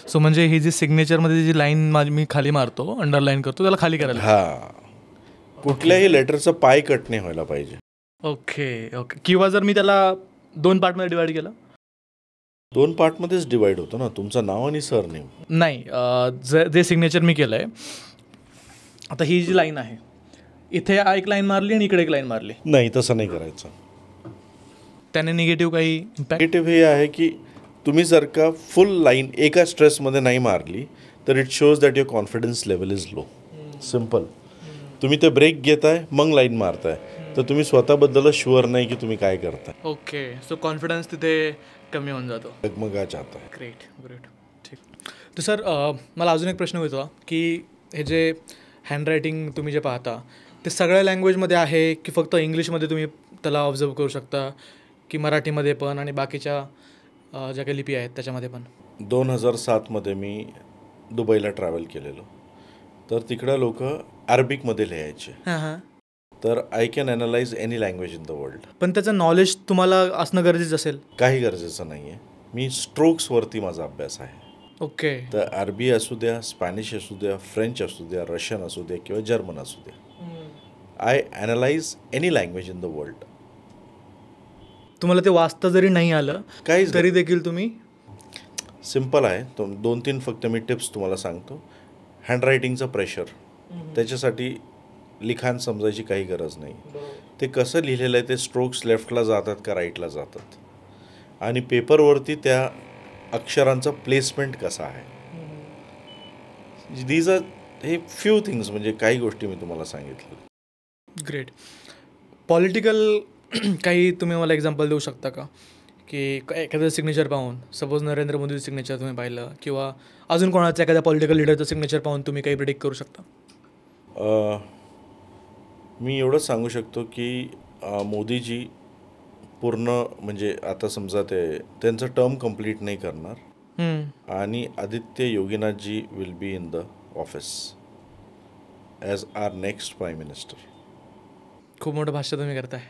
सो म्हणजे ही जी सिग्नेचरमध्ये जी लाईन मी खाली मारतो, अंडरलाईन करतो, त्याला खाली करायला. कुठल्याही लेटरचं पाय कट नाही व्हायला पाहिजे. Okay okay. किंवा जर मी त्याला 2 पार्टमध्ये डिवाईड केलं? 2 पार्टमध्येच डिवाईड होतो ना, तुमचं नाव आणि सरनेम. नाही, जे सिग्नेचर मी केलं आहे, आता ही जी लाईन आहे इथे एक लाईन मारली आणि इकडे एक लाईन मारली. नाही, तसं नाही करायचं. त्याने निगेटिव्ह काही इम्पॅक्ट? निगेटिव्ह हे आहे की तुम्ही जर का फुल लाईन एका स्ट्रेसमध्ये नाही मारली तर it shows that your confidence level is low. Simple. तुम्ही ते ब्रेक घेताय मग लाईन मारताय तर तुम्ही स्वतःबद्दलच शुअर नाही की तुम्ही काय करताय. ओके. सो कॉन्फिडन्स तिथे कमी होऊन जातो. डगमगा चाहता है. Great great. ठीक. तर सर, मला अजून एक प्रश्न होता की हे जे हँडरायटिंग तुम्ही जे पाहता ते सगळ्या लँग्वेजमध्ये आहे की फक्त इंग्लिशमध्ये तुम्ही त्याला ऑब्झर्व करू शकता, की मराठीमध्ये पण आणि बाकीच्या ज्या काही लिपी आहेत त्याच्यामध्ये पण? 2007 मी दुबईला ट्रॅव्हल केलेलो. तर तिकडं लोक अरबिकमध्ये लिहायचे. तर I can analyse any language in the world. पण त्याचं नॉलेज तुम्हाला असणं गरजेचं असेल? काही गरजेचं नाही आहे. मी स्ट्रोक्सवरती माझा अभ्यास आहे. ओके. तर अरबी असू द्या, स्पॅनिश असू द्या, फ्रेंच असू द्या, रशियन असू द्या किंवा जर्मन असू द्या, I analyse any language in the world. तुम्हाला ते वाचता जरी नाही आलं काहीच तरी देखील तुम्ही? सिम्पल आहे. 2-3 फक्त मी टिप्स तुम्हाला सांगतो. हँडरायटिंगचं प्रेशर, त्याच्यासाठी लिखाण समजायची काही गरज नाही. ते कसं लिहिलेलं आहे, ते स्ट्रोक्स लेफ्टला जातात का राईटला जातात, आणि पेपरवरती त्या अक्षरांचा प्लेसमेंट कसा आहे. दीज आर हे फ्यू थिंग्स, म्हणजे काही गोष्टी मी तुम्हाला सांगितलं. ग्रेट. पॉलिटिकल काही तुम्ही मला एक्झाम्पल देऊ शकता का, की एखादं सिग्नेचर पाहून, सपोज नरेंद्र मोदीचं सिग्नेचर तुम्ही पाहिलं किंवा अजून कोणाचं एखाद्या पॉलिटिकल लीडरचं सिग्नेचर पाहून तुम्ही काही प्रिडिक्ट करू शकता? मी एवढंच सांगू शकतो की मोदीजी पूर्ण, म्हणजे आता समजा त्यांचं टर्म कंप्लीट नाही करणार, आणि Aditya Yoginathji will be in the office as our next prime minister. खूप मोठं भाष्य तुम्ही करताय.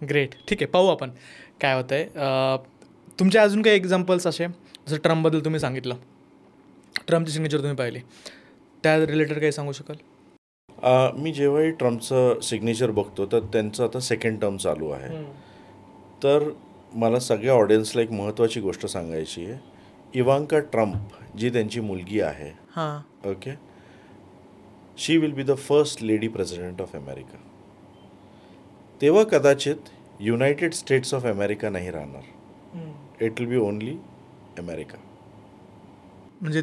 ग्रेट. ठीक आहे, पाहू आपण काय होतं आहे. तुमचे अजून काही एक्झाम्पल्स असे, जसं ट्रम्पबद्दल तुम्ही सांगितलं, ट्रम्पची सिग्नेचर तुम्ही पाहिली, त्या रिलेटेड काही सांगू शकाल? मी जेव्हाही ट्रम्पचं सिग्नेचर बघतो तर त्यांचं आता सेकंड टर्म चालू आहे. तर मला सगळ्या ऑडियन्सला एक महत्त्वाची गोष्ट सांगायची आहे. इवांका ट्रम्प जी त्यांची मुलगी आहे, okay, she will be the first lady president of America. तेव्हा कदाचित युनायटेड स्टेट्स ऑफ अमेरिका नाही राहणार. It will be only America. म्हणजे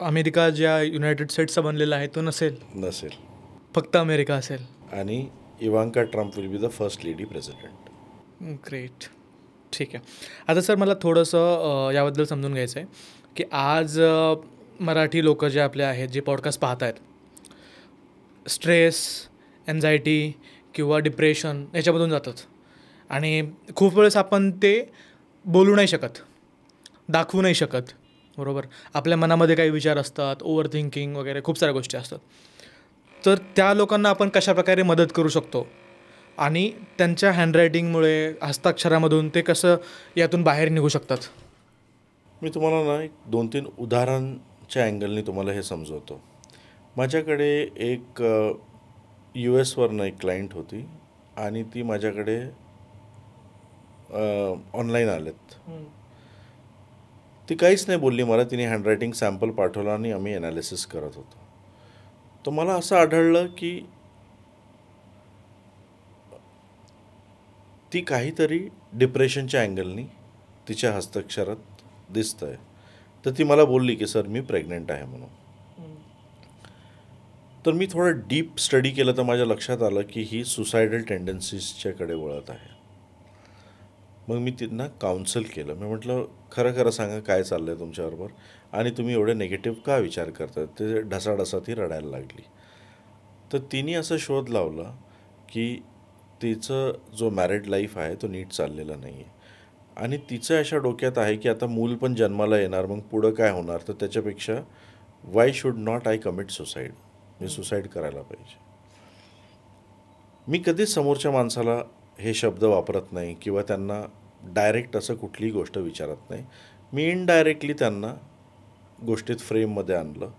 अमेरिका ज्या युनायटेड स्टेट्सचा बनलेला आहे तो नसेल, फक्त अमेरिका असेल. आणि Ivanka Trump will be the first lady president. Great. ठीक आहे. आता सर मला थोडंसं याबद्दल समजून घ्यायचं आहे की आज मराठी लोक जे आपले आहेत, जे पॉडकास्ट पाहत आहेत, स्ट्रेस, एन्झायटी किंवा डिप्रेशन याच्यामधून जातात, आणि खूप वेळेस आपण ते बोलू नाही शकत, दाखवू नाही शकत, बरोबर. आपल्या मनामध्ये काही विचार असतात, ओव्हर थिंकिंग वगैरे खूप साऱ्या गोष्टी असतात. तर त्या लोकांना आपण कशाप्रकारे मदत करू शकतो, आणि त्यांच्या हँडरायटिंगमुळे, हस्ताक्षरामधून ते कसं यातून बाहेर निघू शकतात? मी तुम्हाला ना एक 2-3 उदाहरणच्या अँगलनी तुम्हाला हे समजवतो. माझ्याकडे एक US वरनं एक क्लायंट होती, आणि ती माझ्याकडे ऑनलाईन आलेत. ती काहीच नाही बोलली मला. तिने हँडरायटिंग सॅम्पल पाठवला आणि आम्ही ॲनालिसिस करत होतो. तर मला असं आढळलं की ती काहीतरी डिप्रेशनच्या अँगलनी तिच्या हस्ताक्षरात दिसतं आहे. तर ती मला बोलली की सर मी प्रेग्नंट आहे म्हणून. तर मी थोडं डीप स्टडी केलं तर माझ्या लक्षात आलं की ही सुसायडल टेंडन्सीजच्याकडे वळत आहे. मग मी त्यांना काउन्सल केलं. मी म्हटलं खरं खरं सांगा काय चाललं आहे तुमच्याबरोबर, आणि तुम्ही एवढे निगेटिव्ह का विचार करता. ते ढसाढसा ती रडायला लागली. तर तिने असं शोध लावला की तिचं जो मॅरिड लाईफ आहे तो नीट चाललेला नाही आहे, आणि तिचं अशा डोक्यात आहे की आता मूल पण जन्माला येणार, मग पुढं काय होणार. तर त्याच्यापेक्षा why should not I commit suicide, me suicide करायला पाहिजे. मी कधीच समोरच्या माणसाला हे शब्द वापरत नाही किंवा त्यांना डायरेक्ट असं कुठलीही गोष्ट विचारत नाही. मी इनडायरेक्टली त्यांना गोष्टीत फ्रेममध्ये आणलं,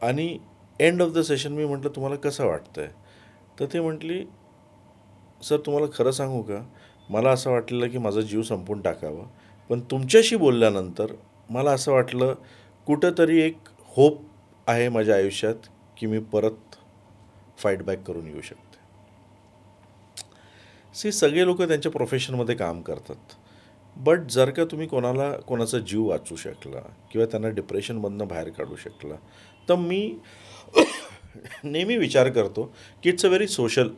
आणि एंड ऑफ द सेशन मी म्हटलं तुम्हाला कसं वाटतं आहे. तर ते म्हटली सर तुम्हाला खरं सांगू का, मला असं वाटलेलं की माझा जीव संपून टाकावा, पण तुमच्याशी बोलल्यानंतर मला असं वाटलं कुठंतरी एक होप आहे माझ्या आयुष्यात की मी परत फाईट बॅक करून येऊ शकते. सगळे लोक त्यांच्या प्रोफेशनमध्ये काम करतात, बट जर का तुम्ही कोणाचा जीव वाचू शकला किंवा त्यांना डिप्रेशनमधनं बाहेर काढू शकला, तर मी नेहमी विचार करतो की it's a very social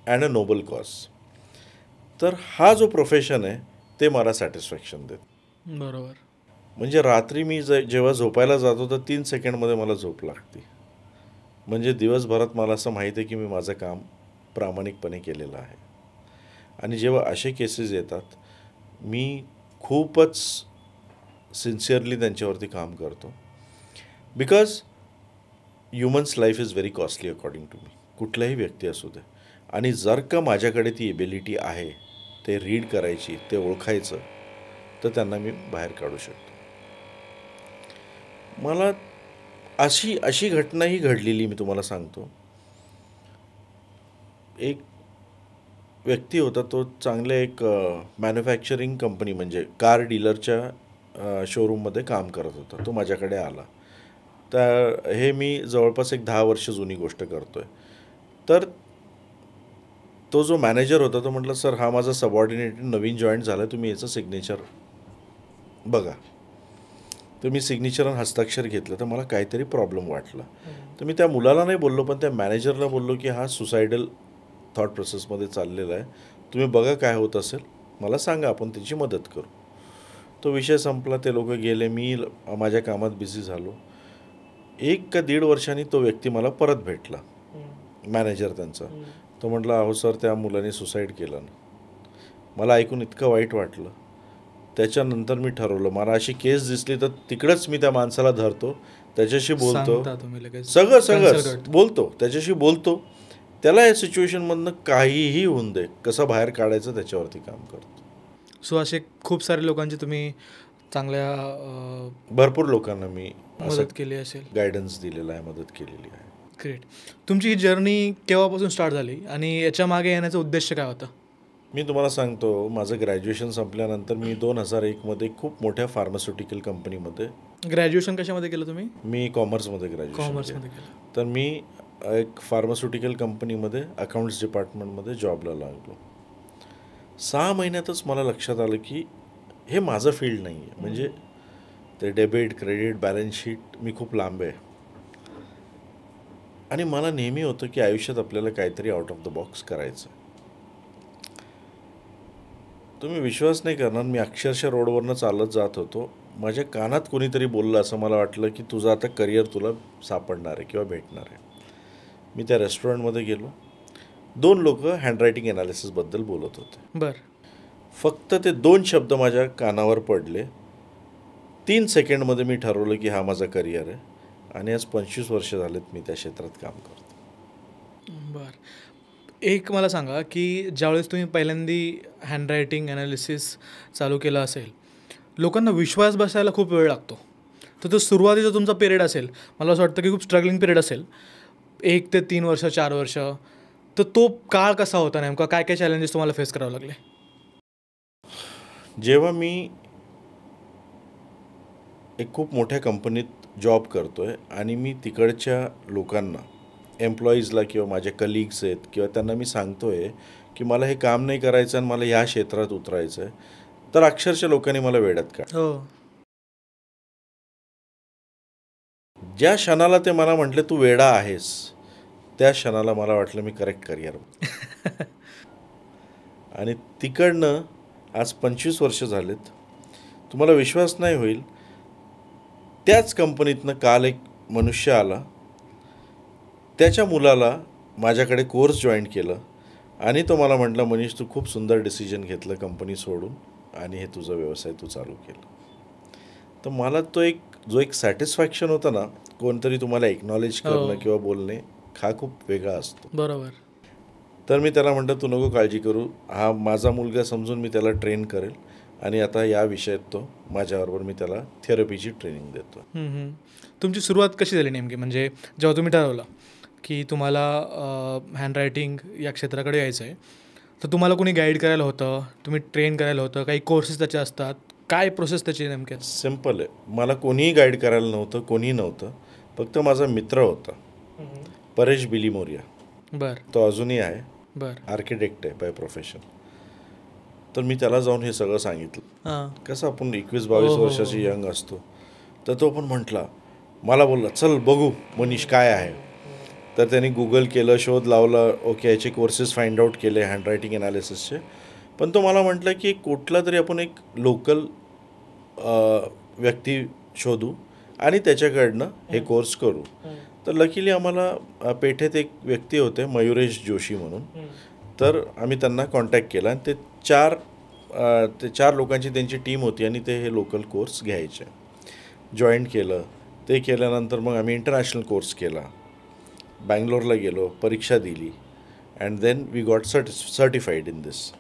and a noble cause. तर हा जो प्रोफेशन आहे ते मला सॅटिस्फॅक्शन देतं. बरोबर. म्हणजे रात्री मी जेव्हा झोपायला जातो तर 3 सेकंडमध्ये मला झोप लागते. म्हणजे दिवसभरात मला असं माहीत आहे की मी माझं काम प्रामाणिकपणे केलेलं आहे. आणि जेव्हा असे केसेस येतात मी खूपच सिन्सिअरली त्यांच्यावरती काम करतो, because humans life is very costly according to me. कुठलाही व्यक्ती असू दे, आणि जर का माझ्याकडे ती एबिलिटी आहे ते रीड करायची, ते ओळखायचं, तर त्यांना मी बाहेर काढू शकतो. मला अशी घटनाही घडलेली मी तुम्हाला सांगतो. एक व्यक्ती होता, तो चांगल्या एक मॅन्युफॅक्चरिंग कंपनी म्हणजे कार डीलरच्या शोरूममध्ये काम करत होता. तो माझ्याकडे आला. तर हे मी जवळपास एक 10 वर्ष जुनी गोष्ट करतो आहे. तर तो जो मॅनेजर होता तो म्हटलं, सर हा माझा सबऑर्डिनेट नवीन जॉईन झाला, तुम्ही याचं सिग्नेचर बघा. तर मी सिग्नेचर आणि हस्ताक्षर घेतलं. तर मला काहीतरी प्रॉब्लेम वाटला. तर मी त्या मुलाला नाही बोललो, पण त्या मॅनेजरला बोललो की हा सुसायडल थॉट प्रोसेसमध्ये चाललेला आहे, तुम्ही बघा काय होत असेल मला सांगा, आपण त्याची मदत करू. तो विषय संपला. ते लोक गेले. मी माझ्या कामात बिझी झालो. 1 का 1.5 वर्षांनी तो व्यक्ती मला परत भेटला, मॅनेजर त्यांचा. तो म्हटला, अहो सर त्या मुलाने सुसाईड केलं ना. मला ऐकून इतकं वाईट वाटलं. त्याच्यानंतर मी ठरवलं, मला अशी केस दिसली तर तिकडंच मी त्या माणसाला धरतो, त्याच्याशी बोलतो, सगळं बोलतो, त्याच्याशी बोलतो, त्याला या सिच्युएशनमधनं काहीही होऊन दे, कसं बाहेर काढायचं त्याच्यावरती काम करतो. सो असे खूप सारे लोकांची तुम्ही चांगल्या भरपूर लोकांना मी मदत केली असेल, गायडन्स दिलेला आहे, मदत केलेली आहे. ग्रेट. तुमची ही जर्नी केव्हापासून स्टार्ट झाली आणि याच्या मागे येण्याचा उद्देश काय होता? मी तुम्हाला सांगतो, माझं ग्रॅज्युएशन संपल्यानंतर मी 2001मध्ये खूप मोठ्या फार्मास्युटिकल कंपनीमध्ये. ग्रॅज्युएशन कशामध्ये केलं तुम्ही? मी कॉमर्समध्ये ग्रॅज्युएशन. कॉमर्समध्ये केलं. तर मी एक फार्मास्युटिकल कंपनीमध्ये अकाउंट्स डिपार्टमेंटमध्ये जॉबला लागलो. 6 महिन्यातच मला लक्षात आलं की हे माझं फील्ड नाही आहे. म्हणजे ते डेबिट, क्रेडिट, बॅलन्स शीट मी खूप लांब आहे. आणि मला नेहमी होतं की आयुष्यात आपल्याला काहीतरी आउट ऑफ द बॉक्स करायचं. तुम्ही विश्वास नाही करणार, मी अक्षरशः रोडवरनं चालत जात होतो. माझ्या कानात कोणीतरी बोललं, असं मला वाटलं की तुझं आता करिअर तुला सापडणार आहे किंवा भेटणार आहे. मी त्या रेस्टॉरंटमध्ये गेलो. 2 लोक हँडरायटिंग ॲनालिसिसबद्दल बोलत होते. बरं. फक्त ते 2 शब्द माझ्या कानावर पडले. 3 सेकंडमध्ये मी ठरवलं की हा माझा करिअर आहे. आणि आज 25 वर्ष झालेत मी त्या क्षेत्रात काम करतो. बरं. एक मला सांगा की ज्यावेळेस तुम्ही पहिल्यांदा हँडरायटिंग ॲनालिसिस चालू केलं असेल, लोकांना विश्वास बसायला खूप वेळ लागतो. तर तो सुरुवातीचा तुमचा पिरियड असेल, मला असं वाटतं की खूप स्ट्रगलिंग पिरियड असेल, 1 ते 3 वर्ष, 4 वर्ष. तर तो काळ कसा होता नेमका? काय काय चॅलेंजेस तुम्हाला फेस करावे लागले? जेव्हा मी एक खूप मोठ्या कंपनीत जॉब करतो आहे आणि मी तिकडच्या लोकांना, एम्प्लॉईजला किंवा माझे कलिग्स आहेत किंवा त्यांना मी सांगतो आहे की मला हे काम नाही करायचं आणि मला ह्या क्षेत्रात उतरायचं आहे, तर अक्षरशः लोकांनी मला वेड्यात काढलं. ज्या क्षणाला ते मला म्हटले तू वेडा आहेस, त्या क्षणाला मला वाटलं मी करेक्ट करिअर. आणि तिकडनं आज 25 वर्ष झालेत. तुम्हाला विश्वास नाही होईल, त्याच कंपनीतनं काल एक मनुष्य आला, त्याच्या मुलाला माझ्याकडे कोर्स जॉईन केलं आणि तो मला म्हटलं, मनीष तू खूप सुंदर डिसिजन घेतलं कंपनी सोडून आणि हे तुझा व्यवसाय तू चालू केला. तर मला तो जो एक सॅटिस्फॅक्शन होतं ना, कोणतरी तुम्हाला एक्नॉलेज करणं किंवा बोलणे, हा खूप वेगळा असतो. बरोबर. तर मी त्याला म्हटलं तू नको काळजी करू, हा माझा मुलगा समजून मी त्याला ट्रेन करेल आणि आता या विषयात तो माझ्याबरोबर, मी त्याला थेरपीची ट्रेनिंग देतो. तुमची सुरुवात कशी झाली नेमकी? म्हणजे जेव्हा तुम्ही ठरवलं की तुम्हाला हँडरायटिंग या क्षेत्राकडे यायचं आहे, तर तुम्हाला कोणी गाईड करायला होतं, तुम्ही ट्रेन करायला होतं, काही कोर्सेस त्याचे असतात, काय प्रोसेस त्याची नेमकी? सिम्पल आहे. मला कोणीही गाईड करायला नव्हतं, कोणीही नव्हतं. फक्त माझा मित्र होता, परेश बिलीमोरिया. बरं. तो अजूनही आहे. बरं. आर्किटेक्ट आहे बाय प्रोफेशन. तर मी त्याला जाऊन हे सगळं सांगितलं. कसं आपण 21-22 वर्षाची यंग असतो. तर तो पण म्हटला, मला बोलला चल बघू मनीष काय आहे. तर त्यांनी गुगल केलं, शोध लावला, ओके याचे कोर्सेस फाइंड आउट केले हँडरायटिंग ॲनालिसिसचे. पण तो मला म्हटलं की कुठला तरी आपण एक लोकल व्यक्ती शोधू आणि त्याच्याकडनं हे कोर्स करू. तर लकीली आम्हाला पेठेत एक व्यक्ती होते, मयुरेश जोशी म्हणून. तर आम्ही त्यांना कॉन्टॅक्ट केला आणि ते 4 लोकांची त्यांची टीम होती आणि ते हे लोकल कोर्स घ्यायचे. जॉईन केलं. ते केल्यानंतर मग आम्ही इंटरनॅशनल कोर्स केला. बँगलोरला गेलो, परीक्षा दिली and then we got certified in this.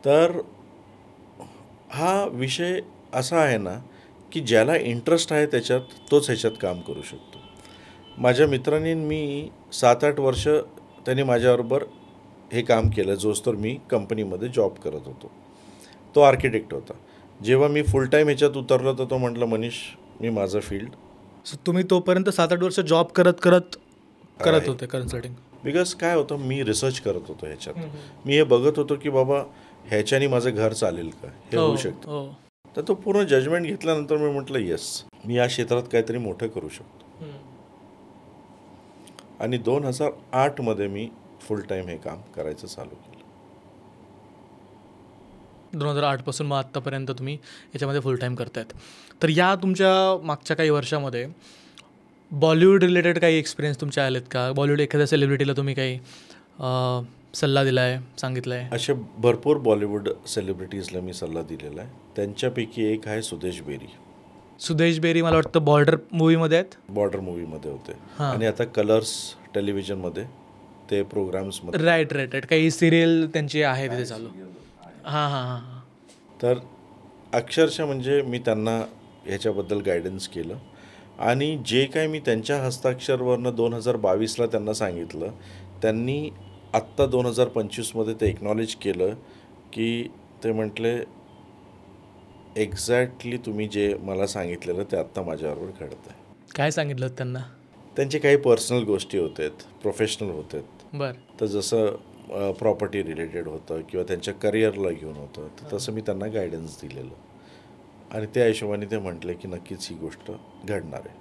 तर हा विषय असा आहे ना की ज्याला इंटरेस्ट आहे त्याच्यात, तोच ह्याच्यात काम करू शकतो. माझ्या मित्रांनी मी 7-8 वर्ष त्यांनी माझ्याबरोबर हे काम केलं, जोस तर मी कंपनीमध्ये जॉब करत होतो. तो आर्किटेक्ट होता. जेव्हा मी फुल टाईम ह्याच्यात उतरलो तर तो म्हटलं, मनीष मी माझं फील्ड. सो तुम्ही तोपर्यंत 7-8 वर्ष जॉब करत होते कन्सल्टिंग. बिकॉज काय होतं, मी रिसर्च करत होतो ह्याच्यात. मी हे बघत होतो की बाबा ह्याच्याने माझं घर चालेल का, हे होऊ शकतं. तर तो पूर्ण जजमेंट घेतल्यानंतर मी म्हटलं येस, मी या क्षेत्रात काहीतरी मोठं करू शकतो. आणि 2008 मी फुल टाईम हे काम करायचं चालू केलं. 2008 पासून मग आत्तापर्यंत तुम्ही याच्यामध्ये फुल टाईम करतायत. तर या तुमच्या मागच्या काही वर्षामध्ये बॉलिवूड रिलेटेड काही एक्सपिरियन्स तुमचे आलेत का? बॉलिवूड एखाद्या सेलिब्रिटीला तुम्ही काही सल्ला दिला आहे, सांगितलं आहे? असे भरपूर बॉलिवूड सेलिब्रिटीजला मी सल्ला दिलेला आहे. त्यांच्यापैकी एक आहे सुदेश बेरी. सुदेश बेरी मला वाटतं बॉर्डर मूवीमध्ये आहेत. बॉर्डर मूवीमध्ये होते आणि आता कलर्स टेलिव्हिजनमध्ये ते प्रोग्राम्समध्ये. राईट काही सिरियल त्यांची आहे तिथे चालू. हां. तर अक्षरशः म्हणजे मी त्यांना ह्याच्याबद्दल गायडन्स केलं आणि जे काय मी त्यांच्या हस्ताक्षरवरनं 2022ला त्यांना सांगितलं, त्यांनी आत्ता 2025मध्ये ते एक्नॉलेज केलं की ते म्हटले एक्झॅक्टली तुम्ही जे मला सांगितलेलं ते आत्ता माझ्याबरोबर घडत आहे. काय सांगितलं त्यांना? त्यांचे काही पर्सनल गोष्टी होतात, प्रोफेशनल होतात. बरं. तर जसं प्रॉपर्टी रिलेटेड होतं किंवा त्यांच्या करिअरला घेऊन होतं, तर तसं मी त्यांना गायडन्स दिलेलं आणि त्या हिशोबाने ते म्हटले की नक्कीच ही गोष्ट घडणार आहे.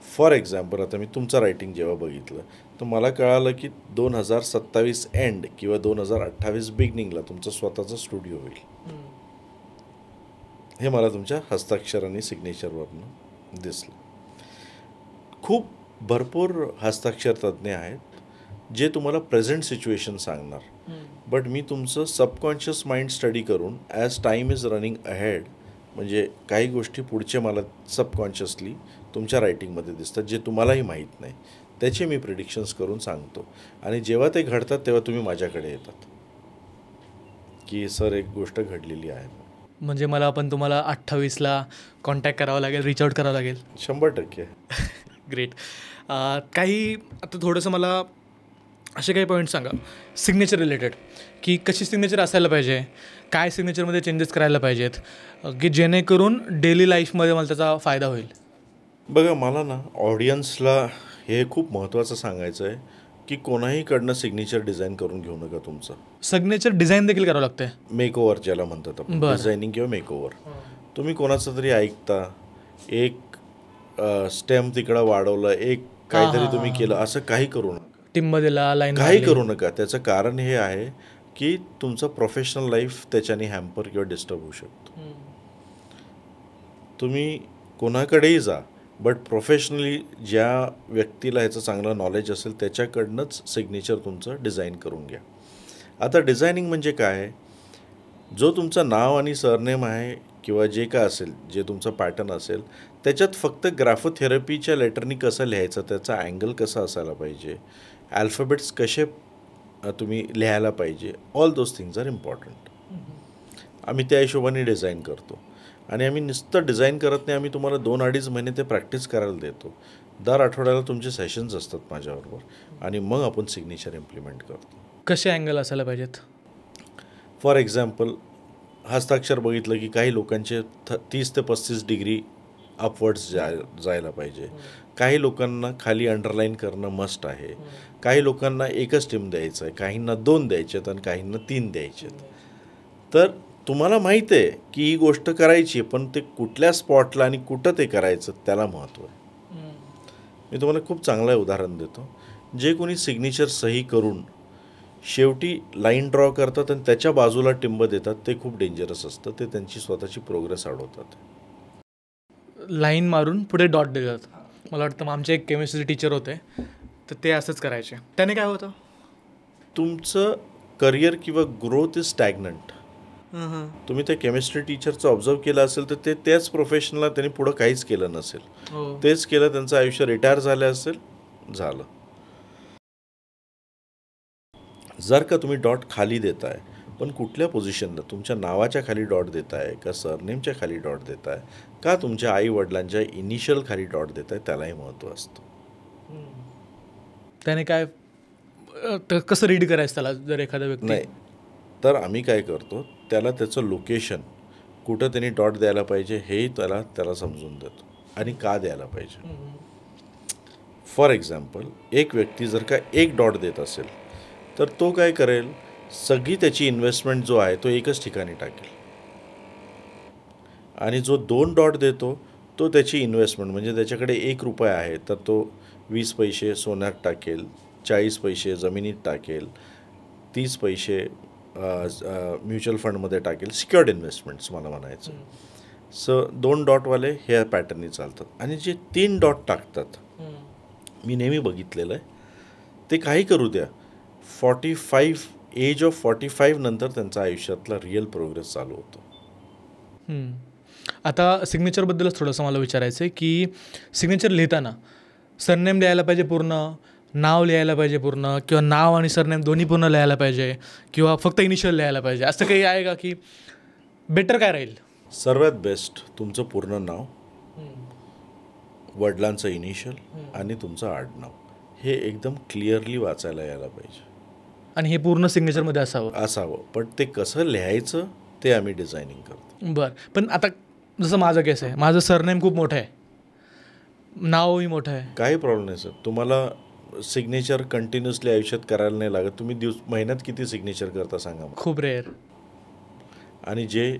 फॉर एक्झाम्पल आता मी तुमचं रायटिंग जेव्हा बघितलं तर मला कळालं की 2027 एंड किंवा 2028 बिगिनिंगला तुमचं स्वतःचं स्टुडिओ होईल. हे मला तुमच्या हस्ताक्षर आणि सिग्नेचरवरनं दिसलं. खूप भरपूर हस्ताक्षर तज्ज्ञ आहेत जे तुम्हाला प्रेझेंट सिच्युएशन सांगणार, बट मी तुमचं सबकॉन्शियस माइंड स्टडी करून as time is running ahead, म्हणजे काही गोष्टी पुढचे मला सबकॉन्शियसली तुमच्या रायटिंगमध्ये दिसतात जे तुम्हालाही माहीत नाही, त्याचे मी प्रिडिक्शन्स करून सांगतो आणि जेव्हा ते घडतात तेव्हा तुम्ही माझ्याकडे येतात की सर एक गोष्ट घडलेली आहे. म्हणजे मला पण तुम्हाला 28ला कॉन्टॅक्ट करावं लागेल, रिच आउट करावं लागेल? 100%. ग्रेट. काही आता थोडंसं मला असे काही पॉईंट सांगा सिग्नेचर रिलेटेड, की कशी सिग्नेचर असायला पाहिजे, काय सिग्नेचरमध्ये चेंजेस करायला पाहिजेत की जेणेकरून डेली लाईफमध्ये मला त्याचा फायदा होईल. बघा, मला ना ऑडियन्सला हे खूप महत्त्वाचं सांगायचं आहे की कोणाहीकडनं सिग्नेचर डिझाईन करून घेऊ नका तुमचं. सिग्नेचर डिझाईन देखील करावं लागतं. मेकओव्हर ज्याला म्हणतात आपण, डिझायनिंग किंवा मेकओव्हर. तुम्ही कोणाचं तरी ऐकता, एक स्टेम तिकडं वाढवलं, एक काहीतरी तुम्ही केलं, असं काही करू नका. टिंब दिला, लाईन काही करू नका. त्याचं कारण हे आहे की तुमचं प्रोफेशनल लाईफ त्याच्याने हॅम्पर किंवा डिस्टर्ब होऊ शकतो. तुम्ही कोणाकडेही जा, बट प्रोफेशनली ज्या व्यक्तीला ह्याचं चांगलं नॉलेज असेल त्याच्याकडनंच सिग्नेचर तुमचं डिझाईन करून घ्या. आता डिझायनिंग म्हणजे काय, जो तुमचं नाव आणि सरनेम आहे किंवा जे काय असेल, जे तुमचं पॅटर्न असेल, त्याच्यात फक्त ग्राफोथेरपीच्या लेटरनी कसं लिहायचं, त्याचा अँगल कसा असायला पाहिजे, अल्फाबेट्स कसे तुम्ही लिहायला पाहिजे, all those things are important. आम्ही त्या हिशोबाने डिझाईन करतो आणि आम्ही नुसतं डिझाईन करत नाही, आम्ही तुम्हाला 2-2.5 महिने ते प्रॅक्टिस करायला देतो. दर आठवड्याला तुमचे सेशन्स असतात माझ्याबरोबर आणि मग आपण सिग्नेचर इम्प्लिमेंट करतो. कसे अँगल असायला पाहिजेत? फॉर एक्झाम्पल, हस्ताक्षर बघितलं की काही लोकांचे 30 ते 35 डिग्री अपवर्ड्स जायला पाहिजे. काही लोकांना खाली अंडरलाईन करणं मस्ट आहे. काही लोकांना एकच टिम द्यायचं आहे, काहींना 2 द्यायचे आहेत आणि काहींना 3 द्यायचे आहेत. तर तुम्हाला माहीत आहे की ही गोष्ट करायची आहे, पण ते कुठल्या स्पॉटला आणि कुठं ते करायचं त्याला महत्त्व आहे. मी तुम्हाला खूप चांगलं उदाहरण देतो. जे कोणी सिग्नेचर सही करून शेवटी लाईन ड्रॉ करतात आणि त्याच्या बाजूला टिंब देतात, ते खूप डेंजरस असतं. ते त्यांची स्वतःची प्रोग्रेस अडवतात. लाईन मारून पुढे डॉट देतात. मला वाटतं आमचे एक केमिस्ट्री टीचर होते, तर ते असंच करायचे. त्याने काय होतं, तुमचं करिअर किंवा ग्रोथ इज स्टॅग्नंट. तुम्ही त्या केमिस्ट्री टीचरचं ऑब्झर्व केलं असेल तर ते त्याच प्रोफेशनला त्यांनी पुढं काहीच केलं नसेल, तेच केलं, त्यांचं आयुष्य रिटायर झालं असेल, झालं. जर का तुम्ही डॉट खाली देताय, पण कुठल्या पोझिशनला, तुमच्या नावाच्या खाली डॉट देताय का सरनेमच्या खाली डॉट देताय का तुमच्या आई वडिलांच्या इनिशियल खाली डॉट देताय, त्यालाही महत्त्व असतं. त्याने काय कसं रीड करायचं त्याला, जर एखादा व्यक्ती नाही तर आम्ही काय करतो, त्याला त्याचं लोकेशन कुठं त्यांनी डॉट द्यायला पाहिजे हेही त्याला समजून देतो आणि का द्यायला पाहिजे. फॉर एक्झाम्पल, एक व्यक्ती जर का एक डॉट देत असेल तर तो काय करेल, सगळी त्याची इन्व्हेस्टमेंट जो आहे तो एकच ठिकाणी टाकेल. आणि जो 2 डॉट देतो तो त्याची इन्व्हेस्टमेंट म्हणजे त्याच्याकडे ₹1 आहे तर तो 20 पैसे सोन्यात टाकेल, 40 पैसे जमिनीत टाकेल, 30 पैसे म्युच्युअल फंडमध्ये टाकेल. सिक्युअर्ड इन्व्हेस्टमेंट्स मला म्हणायचं. 2 डॉटवाले ह्या पॅटर्ननी चालतात. आणि जे 3 डॉट टाकतात, मी नेहमी बघितलेलं आहे, ते काही करू द्या, 45 नंतर त्यांचा आयुष्यातला रिअल प्रोग्रेस चालू होतो. आता सिग्नेचरबद्दलच थोडंसं मला विचारायचं आहे की सिग्नेचर लिहिताना सरनेम लिहायला पाहिजे पूर्ण, नाव लिहायला पाहिजे पूर्ण, किंवा नाव आणि सरनेम दोन्ही पूर्ण लिहायला पाहिजे, किंवा फक्त इनिशियल लिहायला पाहिजे, असं काही आहे का की बेटर काय राहील? सर्वात बेस्ट तुमचं पूर्ण नाव, वडिलांचं इनिशियल आणि तुमचं आडनाव हे एकदम क्लिअरली वाचायला यायला पाहिजे. आणि हे पूर्ण सिग्नेचरमध्ये असावं. पण ते कसं लिहायचं ते आम्ही डिझायनिंग करतो. बरं. पण आता जसं माझं केस आहे, माझं सरनेम खूप मोठं आहे, नावही मोठं आहे. काही प्रॉब्लेम नाही सर. तुम्हाला सिग्नेचर कंटिन्युअसली आयुष्यात करायला नाही लागत. तुम्ही महिन्यात किती सिग्नेचर करता सांगा. खूप रेअर. आणि जे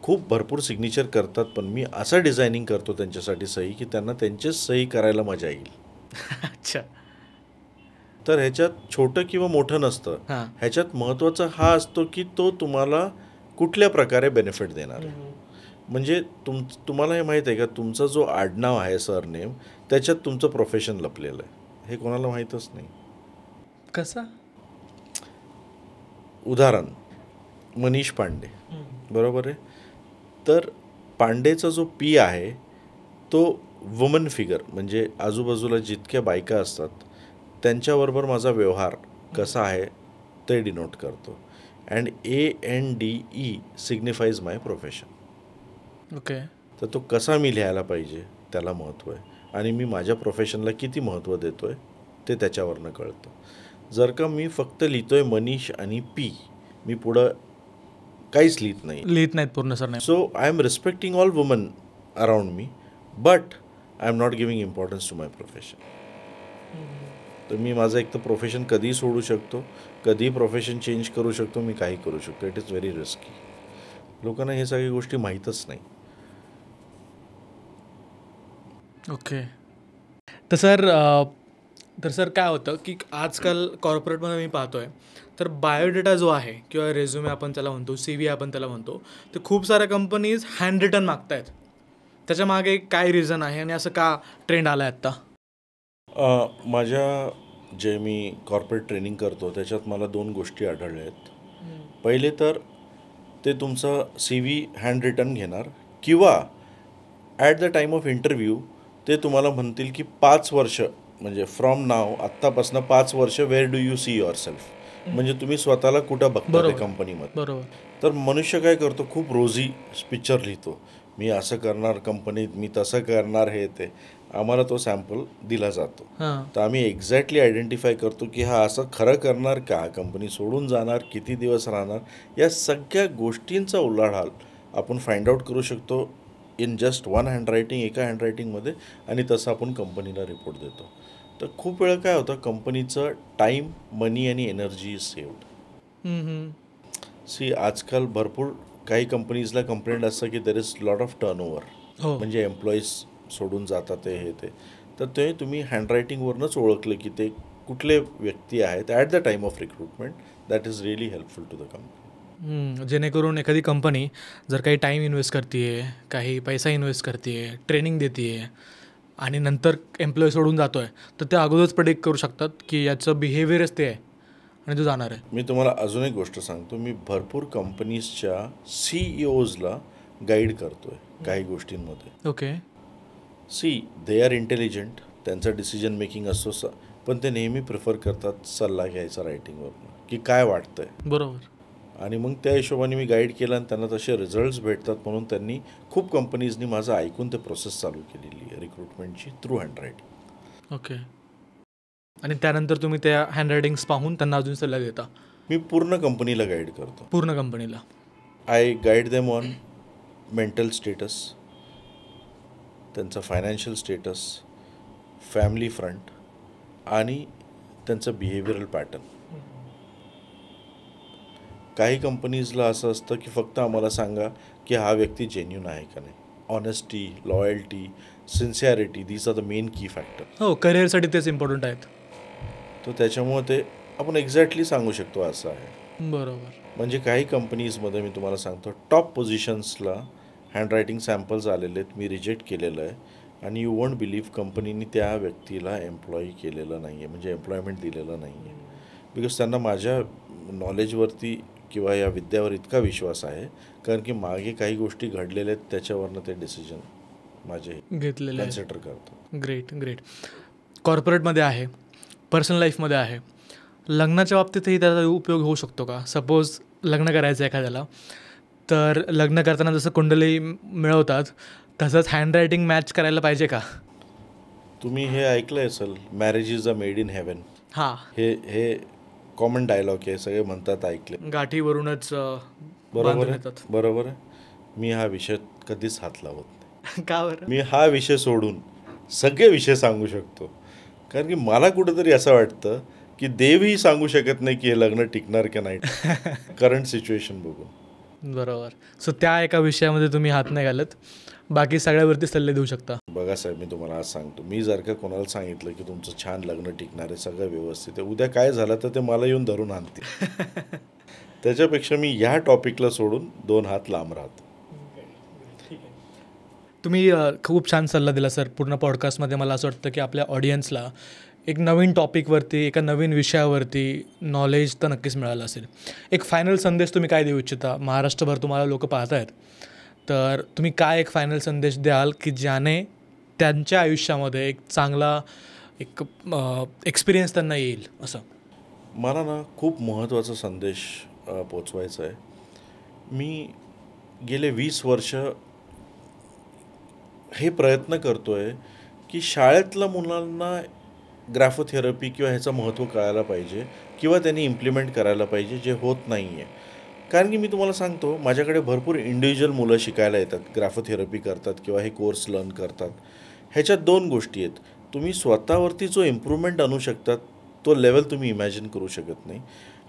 खूप भरपूर सिग्नेचर करतात पण मी असं डिझायनिंग करतो त्यांच्यासाठी सही की त्यांना त्यांचेच सही करायला मजा येईल. अच्छा. तर ह्याच्यात छोटं किंवा मोठं नसतं. ह्याच्यात महत्त्वाचा हा असतो की तो तुम्हाला कुठल्या प्रकारे बेनिफिट देणार आहे. म्हणजे तुम्हाला हे माहीत आहे का, तुमचा जो आडनाव आहे सरनेम, त्याच्यात तुमचं प्रोफेशन लपलेलं आहे. हे कोणाला माहीतच नाही. कसं? उदाहरण, मनीष पांडे, बरोबर आहे. तर पांडेचा जो पी आहे तो वुमन फिगर, म्हणजे आजूबाजूला जितक्या बायका असतात त्यांच्याबरोबर माझा व्यवहार कसा आहे ते डिनोट करतो. And ANDE signifies my profession. Okay. तर तो कसा मी लिहायला पाहिजे त्याला महत्त्व आहे. आणि मी माझ्या प्रोफेशनला किती महत्त्व देतो आहे ते त्याच्यावरनं कळतं. जर का मी फक्त लिहितो आहे मनीष आणि पी, मी पुढं काहीच लिहित नाहीत पूर्ण surname. So I am respecting all woman around me, but I am not giving importance to my profession. तर मी माझं एक तर प्रोफेशन कधीही सोडू शकतो, कधीही प्रोफेशन चेंज करू शकतो, मी काही करू शकतो. It is very risky. लोकांना हे सगळ्या गोष्टी माहीतच नाही. ओके. तर सर काय होतं की आजकाल कॉर्पोरेटमध्ये मी पाहतो आहे तर बायोडेटा जो आहे किंवा रेझ्युमे आपण त्याला म्हणतो, CV आपण त्याला म्हणतो, ते खूप साऱ्या कंपनीज हँड रिटन मागत आहेत. त्याच्या मागे काय रिझन आहे आणि असं का ट्रेंड आला आहे आत्ता? माझ्या जे मी कॉर्पोरेट ट्रेनिंग करतो त्याच्यात मला 2 गोष्टी आढळल्या आहेत. पहिले तर ते तुमचं CV हँड रिटन घेणार, किंवा at the time of interview ते तुम्हाला म्हणतील की 5 वर्ष, म्हणजे फ्रॉम नाव, आत्तापासून 5 वर्ष, where do you see your self, म्हणजे तुम्ही स्वतःला कुठं बघता त्या कंपनीमध्ये. बरोबर. तर मनुष्य काय करतो, खूप रोजी पिक्चर लिहितो, मी असं करणार कंपनीत, मी तसं करणार, हे ते. आम्हाला तो सॅम्पल दिला जातो. तर आम्ही एक्झॅक्टली आयडेंटिफाय करतो की हा असं खरं करणार का, कंपनी सोडून जाणार, किती दिवस राहणार, या सगळ्या गोष्टींचा उलाढाल आपण फाइंड आउट करू शकतो इन जस्ट 1 हँडरायटिंग, एका हँडरायटिंगमध्ये. आणि तसं आपण कंपनीला रिपोर्ट देतो. तर खूप वेळा काय होतं, कंपनीचं टाईम, मनी आणि एनर्जी इज सेव्ड. आजकाल भरपूर काही कंपनीजला कंप्लेंट असतं की there is lot of turnover, म्हणजे एम्प्लॉईज सोडून जातात हे ते. तर ते तुम्ही हँडरायटिंगवरनंच ओळखलं की ते कुठले व्यक्ती आहेत at the time of recruitment, that is really helpful to the company. जेणेकरून एखादी कंपनी जर काही टाईम इन्व्हेस्ट करते आहे, काही पैसा इन्व्हेस्ट करते आहे, ट्रेनिंग देते आहे, आणि नंतर एम्प्लॉई सोडून जातो आहे, तर ते अगोदरच प्रेडिक्ट करू शकतात की याचं बिहेवियरच ते आहे आणि तो जाणार आहे. मी तुम्हाला अजून एक गोष्ट सांगतो. मी भरपूर कंपनीजच्या CEOजला गाईड करतो आहे काही गोष्टींमध्ये. ओके. दे आर इंटेलिजंट, त्यांचा डिसिजन मेकिंग असतो, पण ते नेहमी प्रिफर करतात सल्ला घ्यायचा रायटिंगवरनं की काय वाटतंय. बरोबर. आणि मग त्या हिशोबाने मी गाईड केलं आणि त्यांना तसे रिझल्ट्स भेटतात. म्हणून त्यांनी खूप कंपनीजनी माझं ऐकून ते प्रोसेस चालू केलेली आहे रिक्रुटमेंटची थ्रू हँडरायटिंग. ओके. आणि त्यानंतर तुम्ही त्या हँडरायटिंग्स पाहून त्यांना अजून सल्ला देता? मी पूर्ण कंपनीला गाईड करतो. पूर्ण कंपनीला? I guide them on mental status, त्यांचा फायनान्शियल स्टेटस, फॅमिली फ्रंट आणि त्यांचं बिहेवियरल पॅटर्न. काही कंपनीजला असं असतं की फक्त आम्हाला सांगा की हा व्यक्ती जेन्युन आहे का नाही. Honesty, loyalty, sincerity, these are the main key factor. हो, करिअरसाठी तेच इम्पॉर्टंट आहेत. तर त्याच्यामुळे ते आपण एक्झॅक्टली सांगू शकतो असं आहे. बरोबर. म्हणजे काही कंपनीजमध्ये मी तुम्हाला सांगतो, टॉप पोझिशन्सला हँडरायटिंग सॅम्पल्स आलेले आहेत, मी रिजेक्ट केलेलं आहे आणि यू वोंट बिलीव्ह कंपनीने त्या व्यक्तीला एम्प्लॉई केलेलं नाही आहे, म्हणजे एम्प्लॉयमेंट दिलेलं नाही आहे. बिकॉज त्यांना माझ्या नॉलेजवरती किंवा या विद्यावर इतका विश्वास आहे, कारण की मागे काही गोष्टी घडलेल्या आहेत त्याच्यावरनं ते डिसिजन माझे घेतलेलं आहे. कन्सिडर करतात. Great great. कॉर्पोरेटमध्ये आहे, पर्सनल लाईफमध्ये आहे, लग्नाच्या बाबतीतही त्याचा उपयोग होऊ शकतो का? सपोज लग्न करायचं आहे एखाद्याला, तर लग्न करताना जसं कुंडली मिळवतात तसंच हँडरायटिंग मॅच करायला पाहिजे का? तुम्ही हे ऐकलं असेल, marriage is a made in heaven. हां, हे कॉमन डायलॉग आहे, सगळे म्हणतात, ऐकले. गाठीवरूनच बरोबर बांधून आहे, येतात. बरोबर आहे. मी हा विषय कधीच हात लावत नाही. का बरं? मी हा विषय सोडून सगळे विषय सांगू शकतो, कारण की मला कुठंतरी असं वाटतं की देवही सांगू शकत नाही की हे लग्न टिकणार की नाही करंट सिच्युएशन बघून. बरोबर. सो त्या एका विषयामध्ये तुम्ही हात नाही घालत, बाकी सगळ्यावरती सल्ले देऊ शकता. बघा साहेब, मी तुम्हाला आज सांगतो, मी जर का कोणाला सांगितलं की तुमचं छान लग्न टिकणार आहे, सगळं व्यवस्थित आहे, उद्या काय झालं तर ते मला येऊन धरून आणतील. त्याच्यापेक्षा मी ह्या टॉपिकला सोडून 2 हात लांब राहतो. तुम्ही खूप छान सल्ला दिला सर. पूर्ण पॉडकास्टमध्ये मला असं वाटतं की आपल्या ऑडियन्सला एक नवीन टॉपिकवरती, एका नवीन विषयावरती नॉलेज तर नक्कीच मिळालं असेल. एक फायनल संदेश तुम्ही काय देऊ इच्छिता? महाराष्ट्रभर तुम्हाला लोक पाहत आहेत, तर तुम्ही काय एक फायनल संदेश द्याल की ज्याने त्यांच्या आयुष्यामध्ये एक चांगला एक एक्सपिरियन्स त्यांना येईल असं? मला ना खूप महत्त्वाचा संदेश पोचवायचा आहे. मी गेले 20 वर्ष हे प्रयत्न करतो आहे की शाळेतल्या मुलांना ग्राफोथेरपी किंवा ह्याचं महत्त्व कळायला पाहिजे किंवा त्यांनी इम्प्लिमेंट करायला पाहिजे, जे होत नाही आहे. कारण की मी तुम्हाला सांगतो, माझ्याकडे भरपूर इंडिव्हिज्युअल मुलं शिकायला येतात, ग्राफोथेरपी करतात किंवा हे कोर्स लर्न करतात. ह्याच्यात 2 गोष्टी आहेत. तुम्ही स्वतःवरती जो इम्प्रूव्हमेंट आणू शकतात तो लेवल तुम्ही इमॅजिन करू शकत नाही.